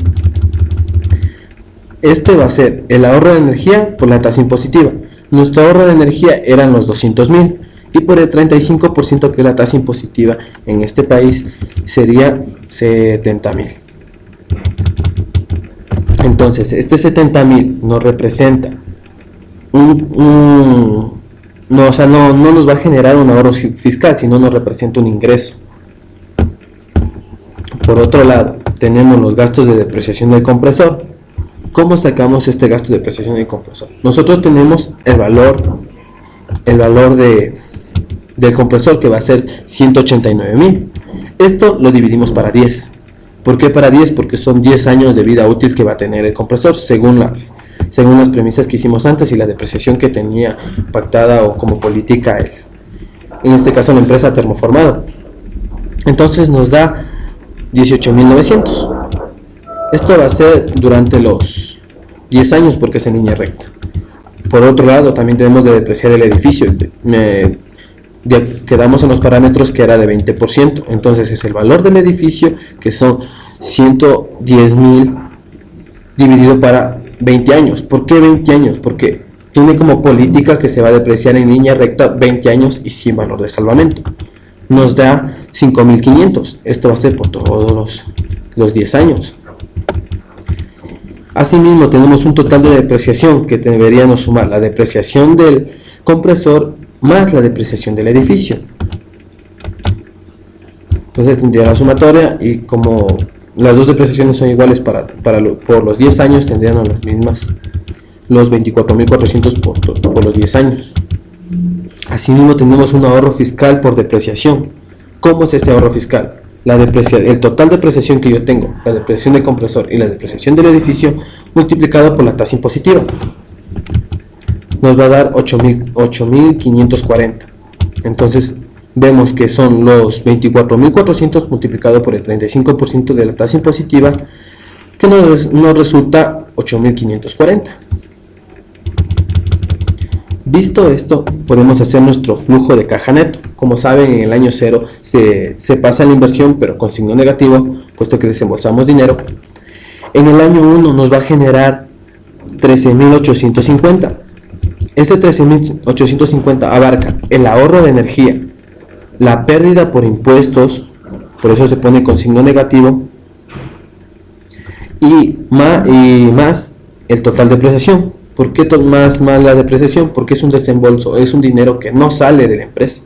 Este va a ser el ahorro de energía por la tasa impositiva. Nuestro ahorro de energía eran los 200.000 y por el 35% que es la tasa impositiva en este país sería 70.000. Entonces, este 70.000 nos representa no nos va a generar un ahorro fiscal, sino nos representa un ingreso. Por otro lado, tenemos los gastos de depreciación del compresor. ¿Cómo sacamos este gasto de depreciación del compresor? Nosotros tenemos el valor del compresor, que va a ser 189.000. Esto lo dividimos para 10. ¿Por qué para 10? Porque son 10 años de vida útil que va a tener el compresor, según las premisas que hicimos antes y la depreciación que tenía pactada o como política en este caso la empresa Termoformado. Entonces nos da 18.900. Esto va a ser durante los 10 años porque es en línea recta. Por otro lado, también tenemos de depreciar el edificio. Quedamos en los parámetros que era de 20%. Entonces es el valor del edificio, que son 110.000 dividido para 20 años. ¿Por qué 20 años? Porque tiene como política que se va a depreciar en línea recta 20 años y sin valor de salvamento. Nos da 5.500. Esto va a ser por todos los 10 años. Asimismo, tenemos un total de depreciación que deberíamos sumar la depreciación del compresor más la depreciación del edificio. Entonces tendría la sumatoria, y como las dos depreciaciones son iguales por los 10 años, tendrían las mismas, los 24.400 por los 10 años. Asimismo, tenemos un ahorro fiscal por depreciación. ¿Cómo es este ahorro fiscal? El total de depreciación que yo tengo, la depreciación del compresor y la depreciación del edificio, multiplicado por la tasa impositiva, nos va a dar 8.540. Entonces vemos que son los 24.400 multiplicado por el 35% de la tasa impositiva, que nos resulta 8.540. Visto esto, podemos hacer nuestro flujo de caja neto. Como saben, en el año 0 se pasa la inversión, pero con signo negativo, puesto que desembolsamos dinero. En el año 1 nos va a generar 13.850. Este 13.850 abarca el ahorro de energía, la pérdida por impuestos, por eso se pone con signo negativo, y más el total de depreciación. ¿Por qué más la depreciación? Porque es un desembolso, es un dinero que no sale de la empresa.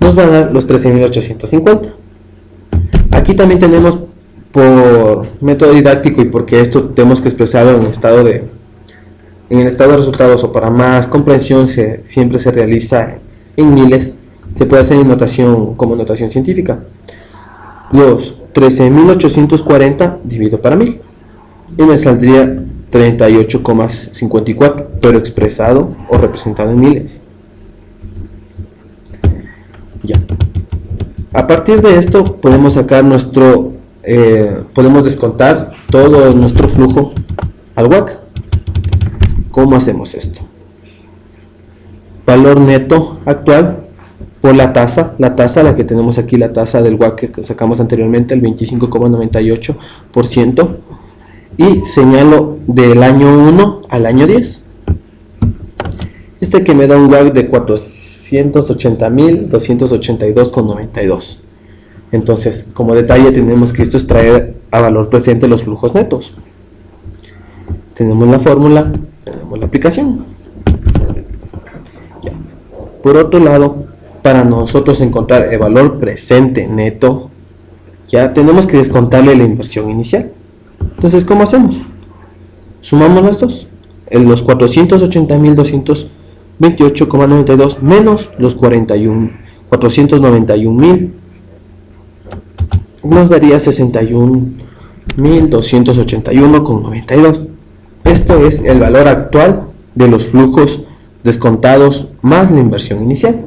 Nos va a dar los 13.850. Aquí también tenemos, por método didáctico y porque esto tenemos que expresarlo en el estado de resultados, o para más comprensión siempre se realiza en miles, se puede hacer como notación científica. Los 13.840 dividido para 1000 y me saldría 38,54, pero expresado o representado en miles. Ya. A partir de esto podemos sacar podemos descontar todo nuestro flujo al WACC. ¿Cómo hacemos esto? Valor neto actual por la tasa, la que tenemos aquí, la tasa del WACC que sacamos anteriormente, el 25,98%, y señalo del año 1 al año 10. Que me da un WACC de 480.282,92. Entonces, como detalle, tenemos que esto es traer a valor presente los flujos netos. Tenemos la fórmula, tenemos la aplicación. Ya. Por otro lado, para nosotros encontrar el valor presente neto, ya tenemos que descontarle la inversión inicial. Entonces, ¿cómo hacemos? Sumamos las dos. Los 480.228,92 menos los 491.000 nos daría 61.281,92. Esto es el valor actual de los flujos descontados más la inversión inicial.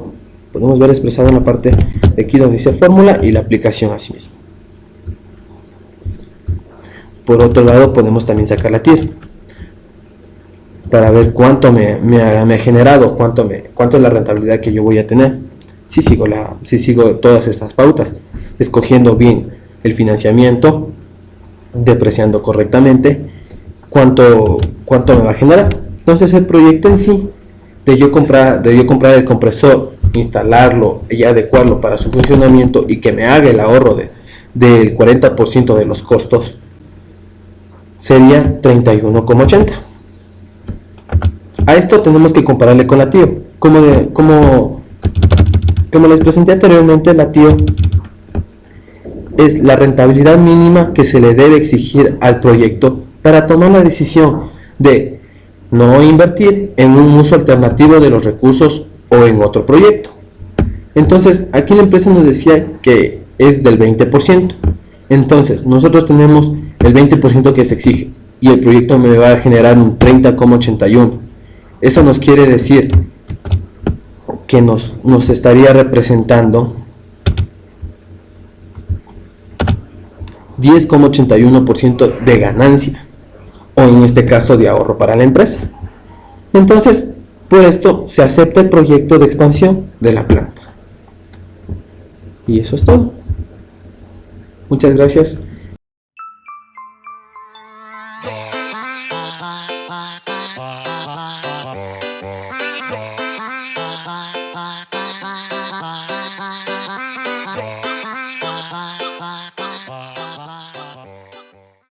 Podemos ver expresado en la parte de aquí donde dice fórmula y la aplicación a sí mismo. Por otro lado, podemos también sacar la TIR para ver cuánto me ha generado, cuánto es la rentabilidad que yo voy a tener si sigo todas estas pautas, escogiendo bien el financiamiento, depreciando correctamente cuánto me va a generar. Entonces el proyecto en sí, de yo comprar el compresor, instalarlo y adecuarlo para su funcionamiento y que me haga el ahorro del 40% de los costos, sería 31,80. A esto tenemos que compararle con la TIO. Como les presenté anteriormente, la TIO es la rentabilidad mínima que se le debe exigir al proyecto para tomar la decisión de no invertir en un uso alternativo de los recursos o en otro proyecto. Entonces, aquí la empresa nos decía que es del 20%. Entonces, nosotros tenemos el 20% que se exige y el proyecto me va a generar un 30,81. Eso nos quiere decir que nos estaría representando 10,81% de ganancia, o en este caso de ahorro para la empresa. Entonces, por esto se acepta el proyecto de expansión de la planta. Y eso es todo. Muchas gracias.